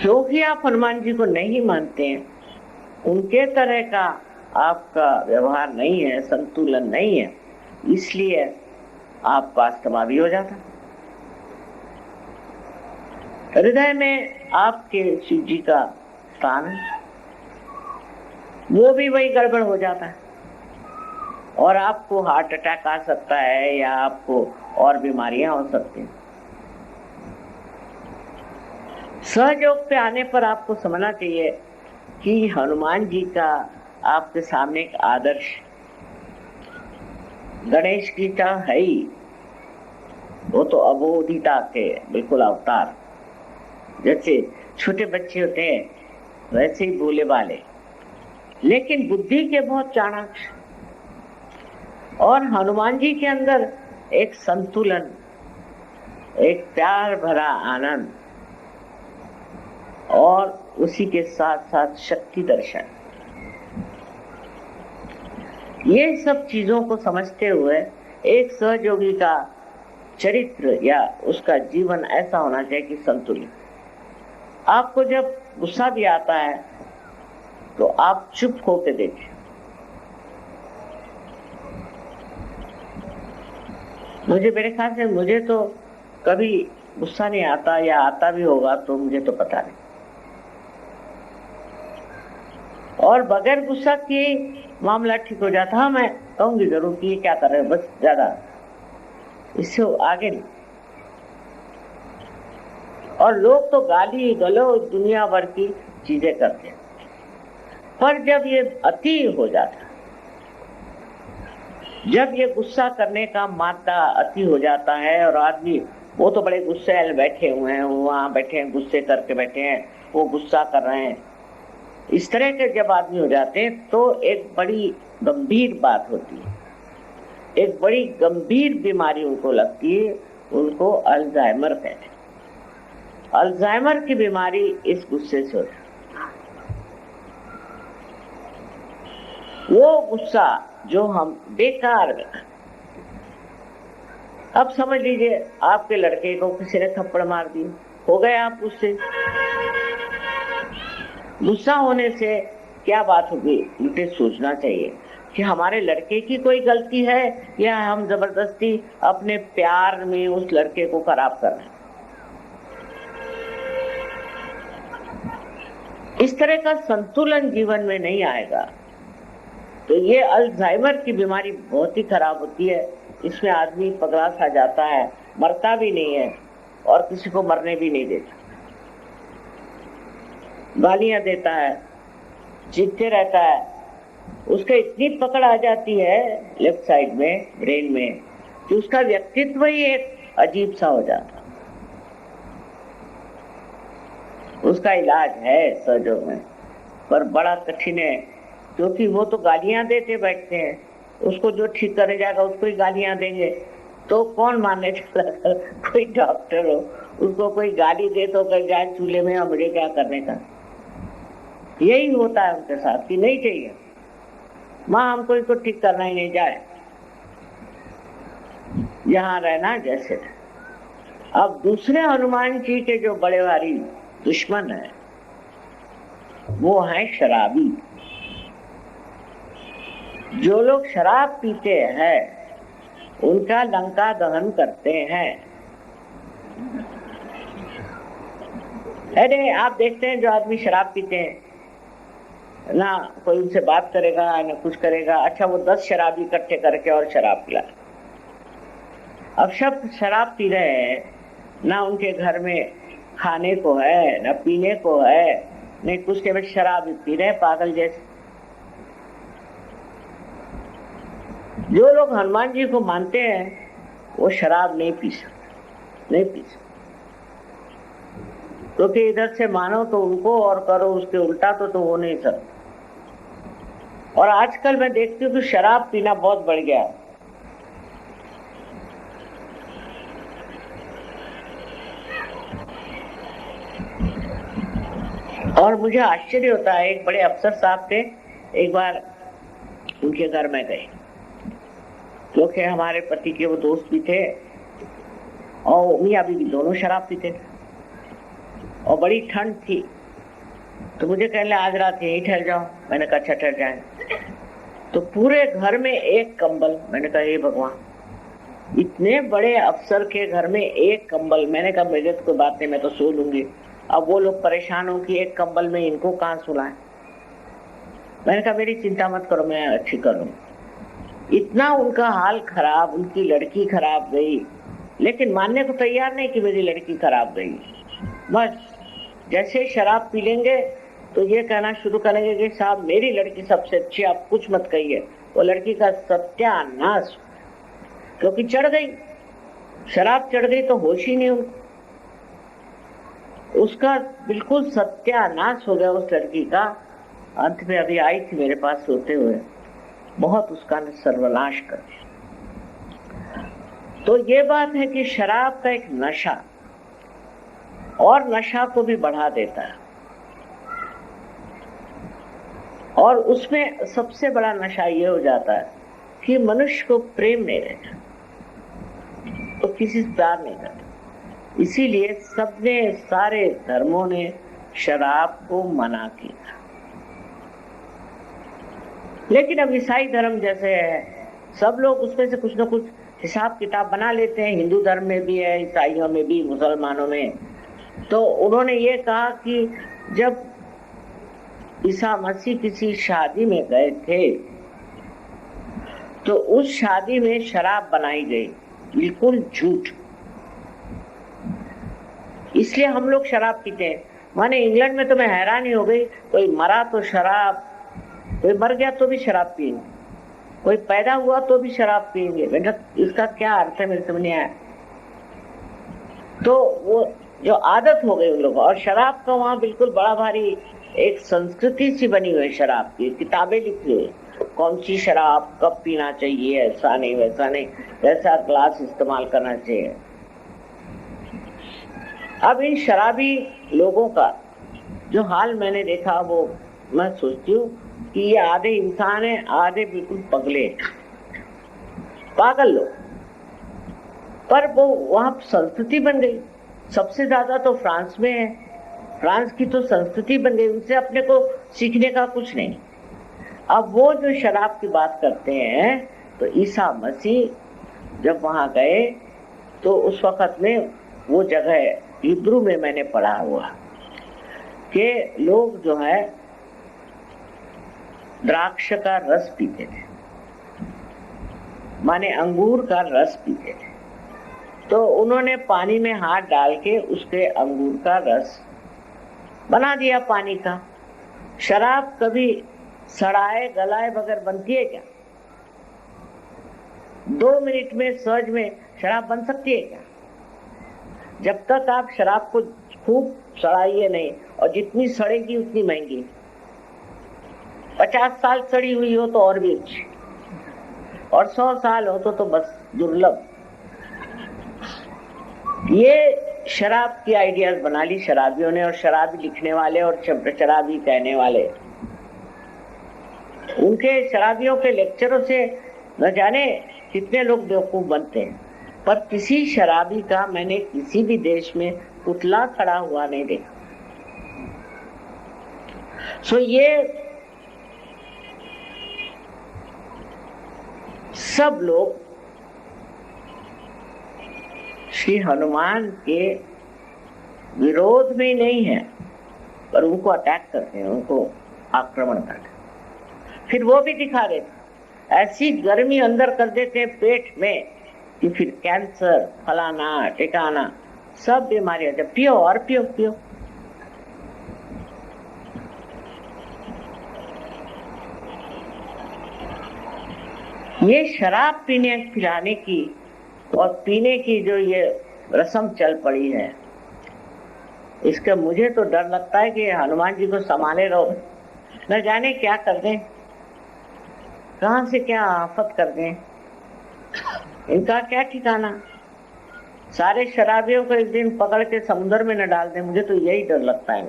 क्योंकि आप हनुमान जी को नहीं मानते हैं, उनके तरह का आपका व्यवहार नहीं है, संतुलन नहीं है, इसलिए आपका अस्थमा भी हो जाता। हृदय में आपके शिव जी का स्थान है, वो भी वही गड़बड़ हो जाता है, और आपको हार्ट अटैक आ सकता है या आपको और बीमारियां हो सकती हैं। सहयोग पे आने पर आपको समझना चाहिए कि हनुमान जी का आपके सामने एक आदर्श, गणेश जी का है ही, वो तो अबोधिता के बिल्कुल अवतार। जैसे छोटे बच्चे होते हैं वैसे ही भोले वाले, लेकिन बुद्धि के बहुत चाणक्य। और हनुमान जी के अंदर एक संतुलन, एक प्यार भरा आनंद, और उसी के साथ साथ शक्ति दर्शन। ये सब चीजों को समझते हुए एक सहयोगी का चरित्र या उसका जीवन ऐसा होना चाहिए कि संतुलित। आपको जब गुस्सा भी आता है तो आप चुप होकर देखें। मेरे ख्याल से मुझे तो कभी गुस्सा नहीं आता, या आता भी होगा तो मुझे तो पता नहीं। और बगैर गुस्सा किए मामला ठीक हो जाता। हाँ, मैं कहूंगी जरूर कि ये क्या कर रहे हो, बस ज्यादा इससे आगे नहीं। और लोग तो गाली गलौज दुनिया भर की चीजें करते हैं। पर जब ये अति हो जाता है, जब ये गुस्सा करने का मादा अति हो जाता है और आदमी, वो तो बड़े गुस्सैल बैठे हुए हैं, वहां बैठे हैं, गुस्से करके बैठे हैं, वो गुस्सा कर रहे हैं, इस तरह के जब आदमी हो जाते हैं तो एक बड़ी गंभीर बात होती है, एक बड़ी गंभीर बीमारी उनको लगती है, उनको अल्जाइमर कहते हैं। अल्जाइमर की बीमारी इस गुस्से से होती है। वो गुस्सा जो हम बेकार में, अब समझ लीजिए आपके लड़के को किसी ने थप्पड़ मार दी, हो गए आप गुस्से। गुस्सा होने से क्या बात होगी, मुझे सोचना चाहिए कि हमारे लड़के की कोई गलती है या हम जबरदस्ती अपने प्यार में उस लड़के को खराब कर रहे हैं। इस तरह का संतुलन जीवन में नहीं आएगा तो ये अल्जाइमर की बीमारी बहुत ही खराब होती है। इसमें आदमी पगला सा जाता है, मरता भी नहीं है और किसी को मरने भी नहीं देता, गालियां देता है, चीखते रहता है, उसके इतनी पकड़ आ जाती है लेफ्ट साइड में, ब्रेन में, कि उसका व्यक्तित्व ही एक अजीब सा हो जाता। उसका इलाज है सहयोग में, पर बड़ा कठिन है, क्योंकि वो तो गालियां देते बैठते हैं, उसको जो ठीक करने जाएगा उसको ही गालियां देंगे, तो कौन मानने चला। कोई डॉक्टर हो, उसको कोई गाली दे तो कह जाए चूल्हे में, अब मुझे क्या करने का। यही होता है उनके साथ कि नहीं चाहिए माँ, हमको इसको ठीक करना ही नहीं, जाए यहाँ रहना जैसे। अब दूसरे हनुमान जी के जो बड़े भारी दुश्मन है वो है शराबी। जो लोग शराब पीते हैं उनका लंका दहन करते हैं। अरे आप देखते हैं जो आदमी शराब पीते हैं ना, कोई उनसे बात करेगा ना कुछ करेगा, अच्छा वो 10 शराब इकट्ठे करके और शराब पिला। अब सब शराब पी रहे हैं, ना उनके घर में खाने को है ना पीने को है, नहीं कुछ के बाद शराब पी रहे हैं पागल जैसे। जो लोग हनुमान जी को मानते हैं वो शराब नहीं पी सकते, नहीं पी सकते, क्योंकि इधर से मानो तो उनको और करो उसके उल्टा तो हो नहीं सकता। और आजकल मैं देखती हूँ कि शराब पीना बहुत बढ़ गया है। और मुझे आश्चर्य होता है, एक बड़े अफसर साहब थे, एक बार उनके घर में गए, क्योंकि हमारे पति के वो दोस्त भी थे और मियाँ बीवी दोनों शराब पीते थे और बड़ी ठंड थी, तो मुझे कहने आज रात यहीं ठहर जाओ। मैंने कहा अच्छा ठहर जाए। तो पूरे घर में एक कंबल, मैंने कहा हे भगवान, इतने बड़े अफसर के घर में एक कंबल। मैंने कहा मेरे तो कोई बात नहीं, मैं तो सो लूंगी। अब वो लोग परेशान हो कि एक कंबल में इनको कहाँ सुलाएं। मैंने कहा मेरी चिंता मत करो, मैं अच्छी कर लूंगी। इतना उनका हाल खराब, उनकी लड़की खराब गई, लेकिन मानने को तैयार नहीं कि मेरी लड़की खराब गई। बस जैसे शराब पी लेंगे तो ये कहना शुरू करेंगे कि साहब मेरी लड़की सबसे अच्छी, आप कुछ मत कहिए। वो लड़की का सत्यानाश, क्योंकि चढ़ गई, शराब चढ़ गई तो होश ही नहीं उनको, उसका बिल्कुल सत्यानाश हो गया उस लड़की का। अंत में अभी आई थी मेरे पास सोते हुए, बहुत उसका सर्वनाश कर दिया। तो ये बात है कि शराब का एक नशा और नशा को भी बढ़ा देता है, और उसमें सबसे बड़ा नशा ये हो जाता है कि मनुष्य को प्रेम नहीं रहता, तो किसी से प्यार नहीं करता। इसीलिए सबने, सारे धर्मों ने शराब को मना किया। लेकिन अब ईसाई धर्म जैसे है, सब लोग उसमें से कुछ न कुछ हिसाब किताब बना लेते हैं। हिंदू धर्म में भी है, ईसाइयों में भी, मुसलमानों में। तो उन्होंने ये कहा कि जब ईसा मसीह किसी शादी में गए थे तो उस शादी में शराब बनाई गई, बिल्कुल झूठ। इसलिए हम लोग शराब पीते हैं। माने इंग्लैंड में तो मैं हैरान ही हो गई, कोई मरा तो शराब, कोई मर गया तो भी शराब पिएंगे, कोई पैदा हुआ तो भी शराब पिएंगे। बेटा इसका क्या अर्थ है, मेरे समझ नहीं आया। तो वो जो आदत हो गई उन लोगों, और शराब का वहां बिल्कुल बड़ा भारी एक संस्कृति सी बनी हुई है शराब की, किताबें लिखी हुई, कौन सी शराब कब पीना चाहिए, ऐसा नहीं वैसा नहीं, वैसा ग्लास इस्तेमाल करना चाहिए। अब इन शराबी लोगों का जो हाल मैंने देखा, वो मैं सोचती हूँ कि ये आधे इंसान है, आधे बिल्कुल पगले, पागल लोग। पर वो वहां संस्कृति बन गई। सबसे ज्यादा तो फ्रांस में है, फ्रांस की तो संस्कृति बन गई, उनसे अपने को सीखने का कुछ नहीं। अब वो जो शराब की बात करते हैं, तो ईसा मसीह जब वहां गए तो उस वक्त में वो जगह हिब्रू में मैंने पढ़ा हुआ कि लोग जो है द्राक्ष का रस पीते थे, माने अंगूर का रस पीते थे। तो उन्होंने पानी में हाथ डाल के उसके अंगूर का रस बना दिया पानी का। शराब कभी सड़ाए गलाए बगैर बनती है क्या? 2 मिनट में सहज में शराब बन सकती है क्या? जब तक आप शराब को खूब सड़ाइए नहीं, और जितनी सड़ेगी उतनी महंगी। 50 साल सड़ी हुई हो तो और भी अच्छी, और 100 साल हो तो बस दुर्लभ। ये शराब की आइडियाज बना ली शराबियों ने, और शराबी लिखने वाले और शराबी कहने वाले, उनके शराबियों के लेक्चरों से न जाने कितने लोग बेवकूफ बनते हैं। पर किसी शराबी का मैंने किसी भी देश में पुतला खड़ा हुआ नहीं देखा। सो ये सब लोग श्री हनुमान के विरोध में नहीं है, पर उनको अटैक करते हैं, उनको आक्रमण करते हैं। फिर वो भी दिखा देते, ऐसी गर्मी अंदर कर देते हैं पेट में कि फिर कैंसर, फलाना टिकाना, सब बीमारियां। जब पियो और पियो पियो। ये शराब पीने पिलाने की और पीने की जो ये रस्म चल पड़ी है, इसका मुझे तो डर लगता है कि हनुमान जी को संभाले रहो, न जाने क्या कर दें, कहां से क्या आफत कर दें, इनका क्या ठिकाना। सारे शराबियों को एक दिन पकड़ के समुद्र में न डाल दें, मुझे तो यही डर लगता है।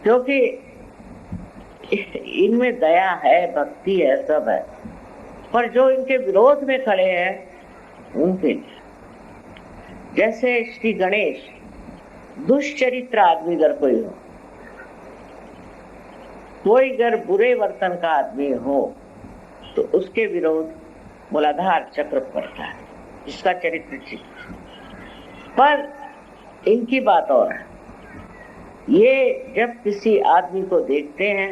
क्योंकि इनमें दया है, भक्ति है, सब है, पर जो इनके विरोध में खड़े हैं उनके, जैसे श्री गणेश, दुष्चरित्र आदमी अगर कोई हो, कोई अगर बुरे वर्तन का आदमी हो, तो उसके विरोध मूलाधार चक्र पड़ता है, इसका चरित्र ठीक। पर इनकी बात और है, ये जब किसी आदमी को देखते हैं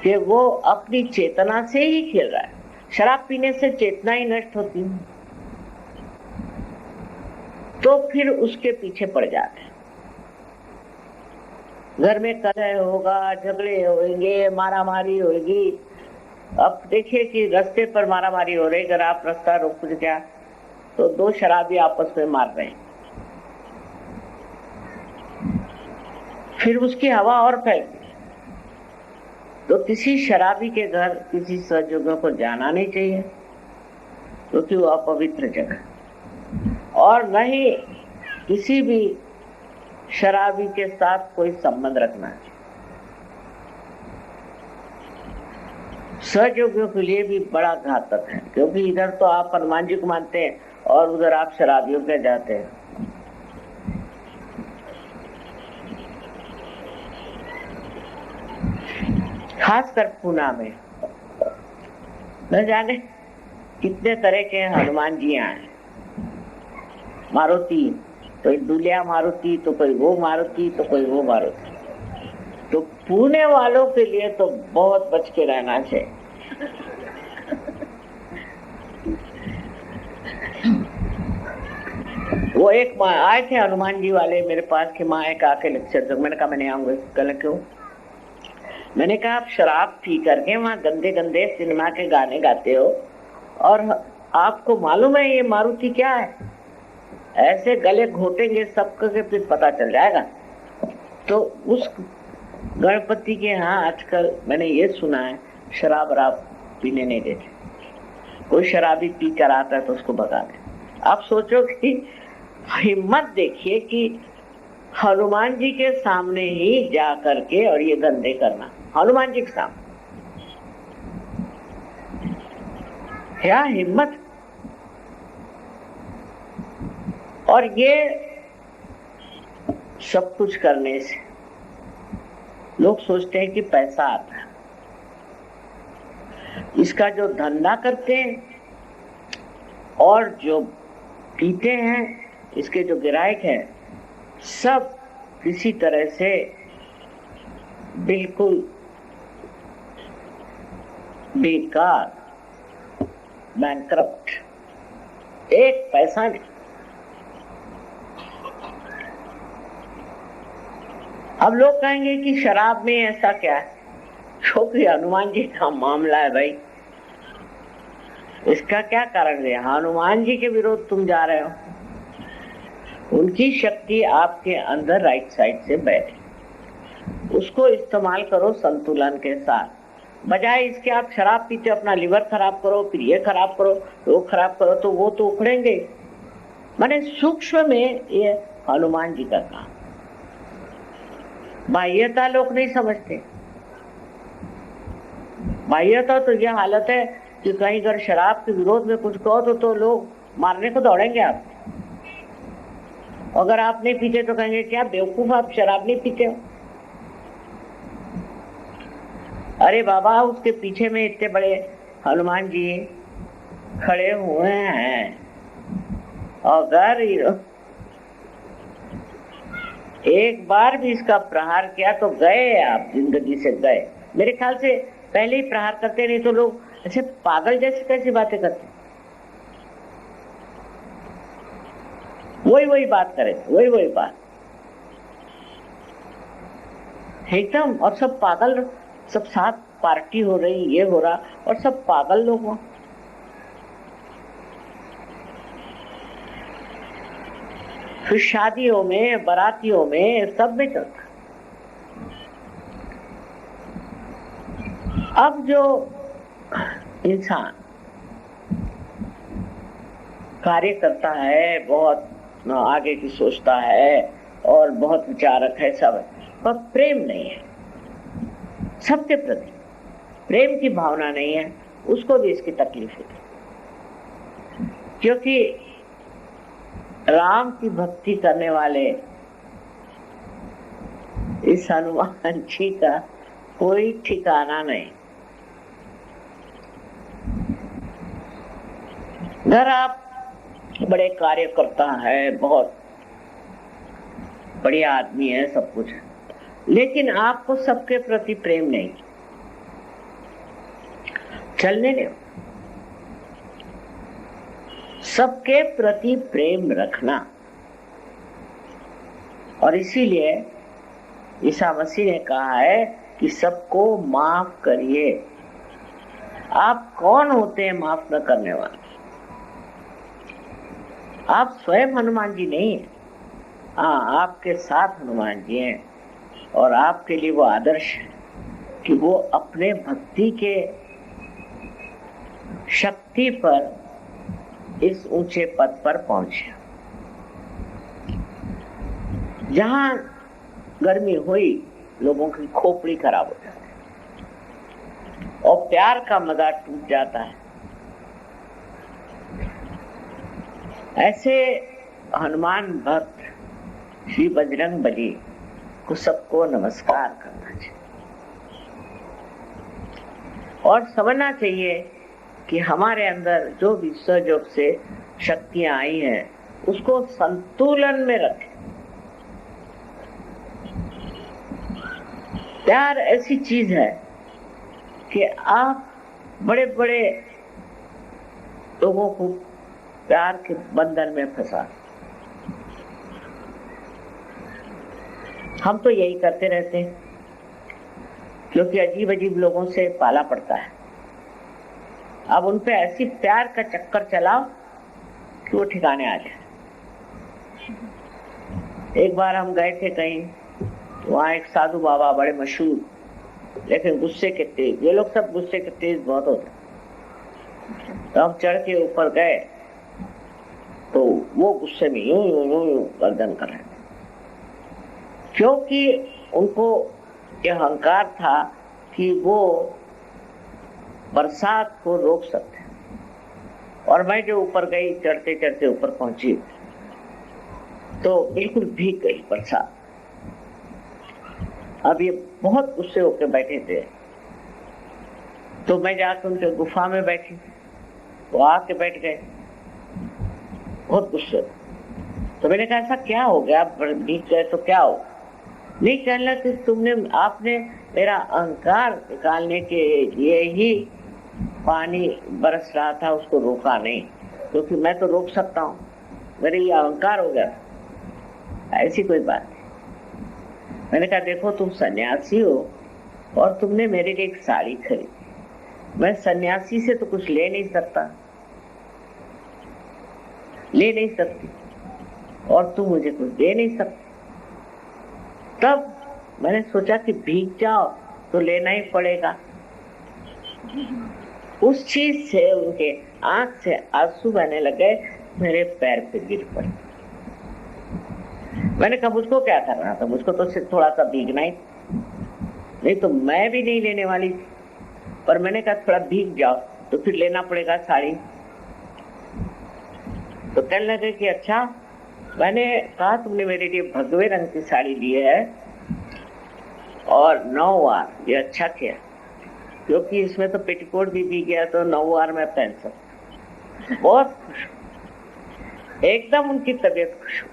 कि वो अपनी चेतना से ही खेल रहा है, शराब पीने से चेतना ही नष्ट होती है, तो फिर उसके पीछे पड़ जाते हैं। घर में कलह होगा, झगड़े होंगे, मारामारी होगी। अब देखिए कि रास्ते पर मारामारी हो रही, अगर आप रास्ता रोक दिया तो 2 शराबी आपस में मार रहे हैं, फिर उसकी हवा और फैलती। तो किसी शराबी के घर किसी सहयोगियों को जाना नहीं चाहिए, क्योंकि वो अपवित्र जगह, और न ही किसी भी शराबी के साथ कोई संबंध रखना चाहिए। सहयोगियों के लिए भी बड़ा घातक है, क्योंकि इधर तो आप हनुमान जी को मानते हैं और उधर आप शराबियों के जाते हैं। खासकर पूना में न जाने कितने तरह के हनुमान जी हैं। मारुति, कोई दुलिया मारुति, तो कोई वो मारुति, तो कोई वो मारुति। तो पुणे वालों के लिए तो बहुत बच के रहना चाहिए। वो एक माँ आए थे हनुमान जी वाले मेरे पास कि माँ एक आके लेक्चर दो। मैंने कहा मैं नहीं आऊंगा। कहले क्यों? मैंने कहा आप शराब पी करके वहां गंदे गंदे सिनेमा के गाने गाते हो और आपको मालूम है ये मारुति क्या है? ऐसे गले घोटेंगे सबको के फिर पता चल जाएगा। तो उस गणपति के यहाँ आजकल मैंने ये सुना है शराब वराब पीने नहीं देते। कोई शराबी पी कर आता है तो उसको भगा दे। आप सोचो कि हिम्मत देखिए कि हनुमान जी के सामने ही जा करके और ये धंधे करना, हनुमान जी के सामने, क्या हिम्मत! और ये सब कुछ करने से लोग सोचते हैं कि पैसा आता है। इसका जो धंधा करते हैं और जो पीते हैं, इसके जो ग्राहक हैं, सब किसी तरह से बिल्कुल बेकार, बैंकरप्ट, एक पैसा नहीं। अब लोग कहेंगे कि शराब में ऐसा क्या है? क्योंकि हनुमान जी का मामला है भाई, इसका क्या कारण है? हनुमान जी के विरोध तुम जा रहे हो। उनकी शक्ति आपके अंदर राइट साइड से बैठे, उसको इस्तेमाल करो संतुलन के साथ। बजाय इसके आप शराब पीते अपना लिवर खराब करो, फिर ये खराब करो, वो खराब करो, तो वो तो उखड़ेंगे। माने सूक्ष्म में ये हनुमान जी का काम। बाह्यता लोग नहीं समझते। बाह्यता तो यह हालत है कि कहीं अगर शराब के विरोध में कुछ कहो तो लोग मारने को दौड़ेंगे आप। अगर आप नहीं पीते तो कहेंगे क्या बेवकूफ आप शराब नहीं पीते हो। अरे बाबा, उसके पीछे में इतने बड़े हनुमान जी खड़े हुए हैं, अगर एक बार भी इसका प्रहार किया तो गए आप, जिंदगी से गए। मेरे ख्याल से पहले ही प्रहार करते, नहीं तो लोग ऐसे पागल जैसे कैसी बातें करते, वही बात करे, वही बात एकदम। और सब पागल, सब साथ पार्टी हो रही, ये हो रहा, और सब पागल लोग हो। फिर शादियों में, बारातियों में, सब में चलता। अब जो इंसान कार्य करता है, बहुत आगे की सोचता है और बहुत विचारक है, सब, पर प्रेम नहीं है, सबके प्रति प्रेम की भावना नहीं है, उसको भी इसकी तकलीफ है। क्योंकि राम की भक्ति करने वाले इस हनुमान जी का कोई ठिकाना नहीं। अगर आप बड़े कार्यकर्ता है, बहुत बढ़िया आदमी है, सब कुछ है, लेकिन आपको सबके प्रति प्रेम नहीं, चलने दो। सबके प्रति प्रेम रखना। और इसीलिए ईसा मसीह ने कहा है कि सबको माफ करिए। आप कौन होते हैं माफ न करने वाले? आप स्वयं हनुमान जी नहीं है। हाँ, आपके साथ हनुमान जी हैं और आपके लिए वो आदर्श है कि वो अपने भक्ति के शक्ति पर इस ऊंचे पद पर पहुंचे। जहां गर्मी हुई, लोगों की खोपड़ी खराब हो जाती है और प्यार का मजा टूट जाता है। ऐसे हनुमान भक्त श्री बजरंग बली को सबको नमस्कार करना चाहिए और समझना चाहिए कि हमारे अंदर जो भी सहयोग से शक्तियां आई हैं, उसको संतुलन में रखें। प्यार ऐसी चीज है कि आप बड़े बड़े लोगों को प्यार के बंधन में फंसा, हम तो यही करते रहते हैं, क्योंकि अजीब अजीब लोगों से पाला पड़ता है। अब उन पे ऐसी प्यार का चक्कर चलाओ कि वो ठिकाने आ जाए। एक बार हम गए थे कहीं, वहाँ एक साधु बाबा बड़े मशहूर, लेकिन गुस्से के तेज। ये लोग सब गुस्से के तेज बहुत होते। तो हम चढ़ के ऊपर गए तो वो गुस्से में यूं यूं यूं यूं गर्दन कर रहे थे, क्योंकि उनको ये अहंकार था कि वो बरसात को रोक सकते हैं। और मैं जो ऊपर गई, चढ़ते चढ़ते ऊपर पहुंची तो बिल्कुल भीग गई बरसात। अब ये बहुत गुस्से होकर बैठे थे, तो मैं जाकर उनके गुफा में बैठी, वो आके बैठ गए बहुत गुस्से। तो मैंने कहा ऐसा क्या हो गया, आप भीग गए तो क्या हो? नहीं, कहना कि आपने मेरा अहंकार निकालने के लिए ही पानी बरस रहा था, उसको रोका नहीं, क्योंकि मैं तो रोक सकता हूँ, मेरे ये अहंकार हो गया। ऐसी कोई बात नहीं। मैंने कहा देखो, तुम सन्यासी हो और तुमने मेरे लिए एक साड़ी खरीदी, मैं सन्यासी से तो कुछ ले नहीं सकती, और तुम मुझे कुछ दे नहीं सकती। तब मैंने सोचा कि भीग जाओ तो लेना ही पड़ेगा। उस चीज से उनके आंख से आंसू बहने लगे, मेरे पैर पे गिर पड़े। मैंने कहा मुझको क्या करना था, मुझको तो सिर्फ थोड़ा सा भीगना ही, नहीं तो मैं भी नहीं लेने वाली थी, पर मैंने कहा थोड़ा भीग जाओ तो फिर लेना पड़ेगा साड़ी। तो कहने लगे कि अच्छा, मैंने कहा तुमने मेरे लिए भगवे रंग की साड़ी ली है और 9 वार, ये अच्छा किया, क्योंकि इसमें तो पेटीकोट भी भीग गया तो 9 वार मैं पहन सकता। बहुत खुश, एकदम उनकी तबीयत खुश।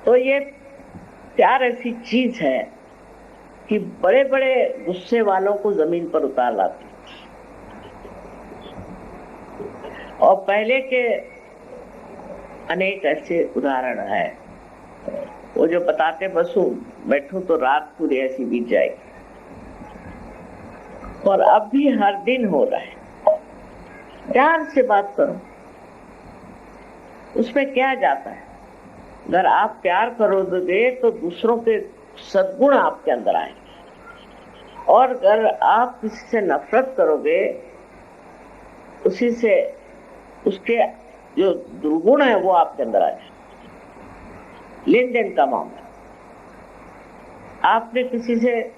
तो ये प्यार ऐसी चीज है कि बड़े बड़े गुस्से वालों को जमीन पर उतार लाती। और पहले के अनेक ऐसे उदाहरण है, वो जो बताते बसू बैठूं तो रात पूरी ऐसी बीत जाएगी। और अब भी हर दिन हो रहा है। प्यार से बात करो, उसमें क्या जाता है? अगर आप प्यार करोगे तो दूसरों के सद्गुण आपके अंदर आएंगे, और अगर आप किसी से नफरत करोगे, उसी से उसके जो दुर्गुण है वो आपके अंदर आ जाए। लेन देन का मामला, आपने किसी से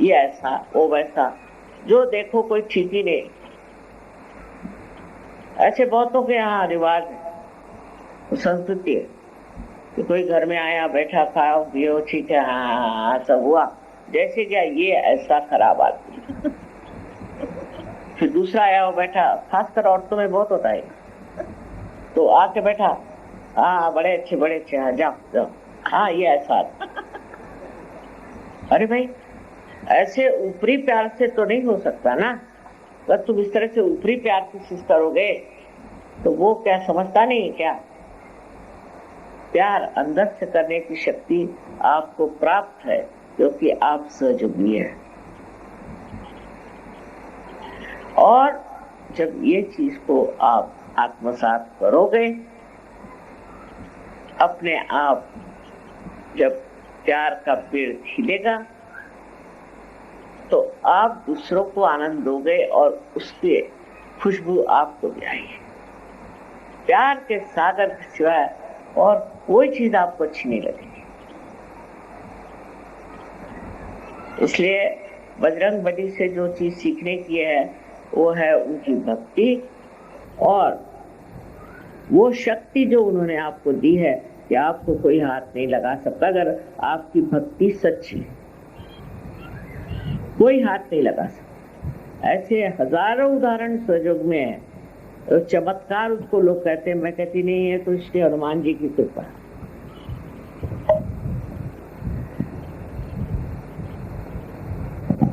ये ऐसा वो वैसा, जो देखो कोई ठीक ही नहीं। ऐसे बहुतों के यहाँ रिवाज है, संस्कृति है कि कोई घर में आया, बैठा, खाओ पियो, ठीक है, हाँ सब हुआ, जैसे क्या ये ऐसा खराब आदमी। फिर दूसरा आया, वो बैठा, खासकर औरतों में बहुत होता है, तो आके बैठा, हाँ बड़े अच्छे, हाँ जाओ जाओ, हाँ ये ऐसा। अरे भाई, ऐसे ऊपरी प्यार से तो नहीं हो सकता ना। अगर तुम इस तरह से ऊपरी प्यार से करोगे तो वो क्या समझता नहीं क्या? प्यार अंदर से करने की शक्ति आपको प्राप्त है, क्योंकि आप सहयोगी हैं। और जब ये चीज को आप आत्मसात करोगे, अपने आप जब प्यार का पेड़ खिलेगा तो आप दूसरों को आनंद दोगे और उसकी खुशबू आपको भी आएगी। प्यार के सागर के सिवाय और कोई चीज आपको अच्छी नहीं लगेगी। इसलिए बजरंगबली से जो चीज सीखने की है वो है उनकी भक्ति, और वो शक्ति जो उन्होंने आपको दी है कि आपको कोई हाथ नहीं लगा सकता। अगर आपकी भक्ति सच्ची, कोई हाथ नहीं लगा सकता। ऐसे हजारों उदाहरण सजग में है। तो चमत्कार उसको लोग कहते हैं, मैं कहती नहीं है, तो इसलिए हनुमान जी की कृपा।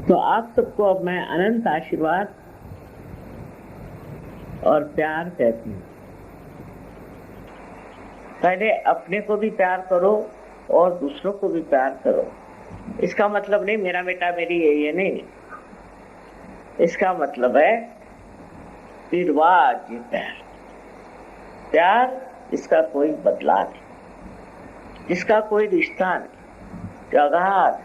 तो आप सबको अब मैं अनंत आशीर्वाद और प्यार कहती हूँ। पहले अपने को भी प्यार करो और दूसरों को भी प्यार करो, इसका मतलब नहीं मेरा बेटा मेरी है, ये नहीं। इसका मतलब है निर्वाज प्यार। प्यार इसका कोई बदला नहीं, इसका कोई रिश्ता नहीं। अगाध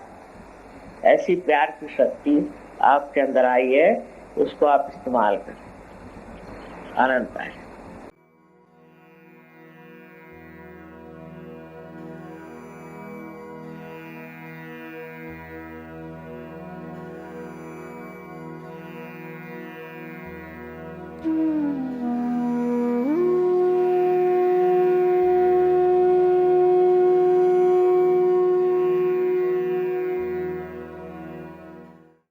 ऐसी प्यार की शक्ति आपके अंदर आई है, उसको आप इस्तेमाल करें, आनंद पाए।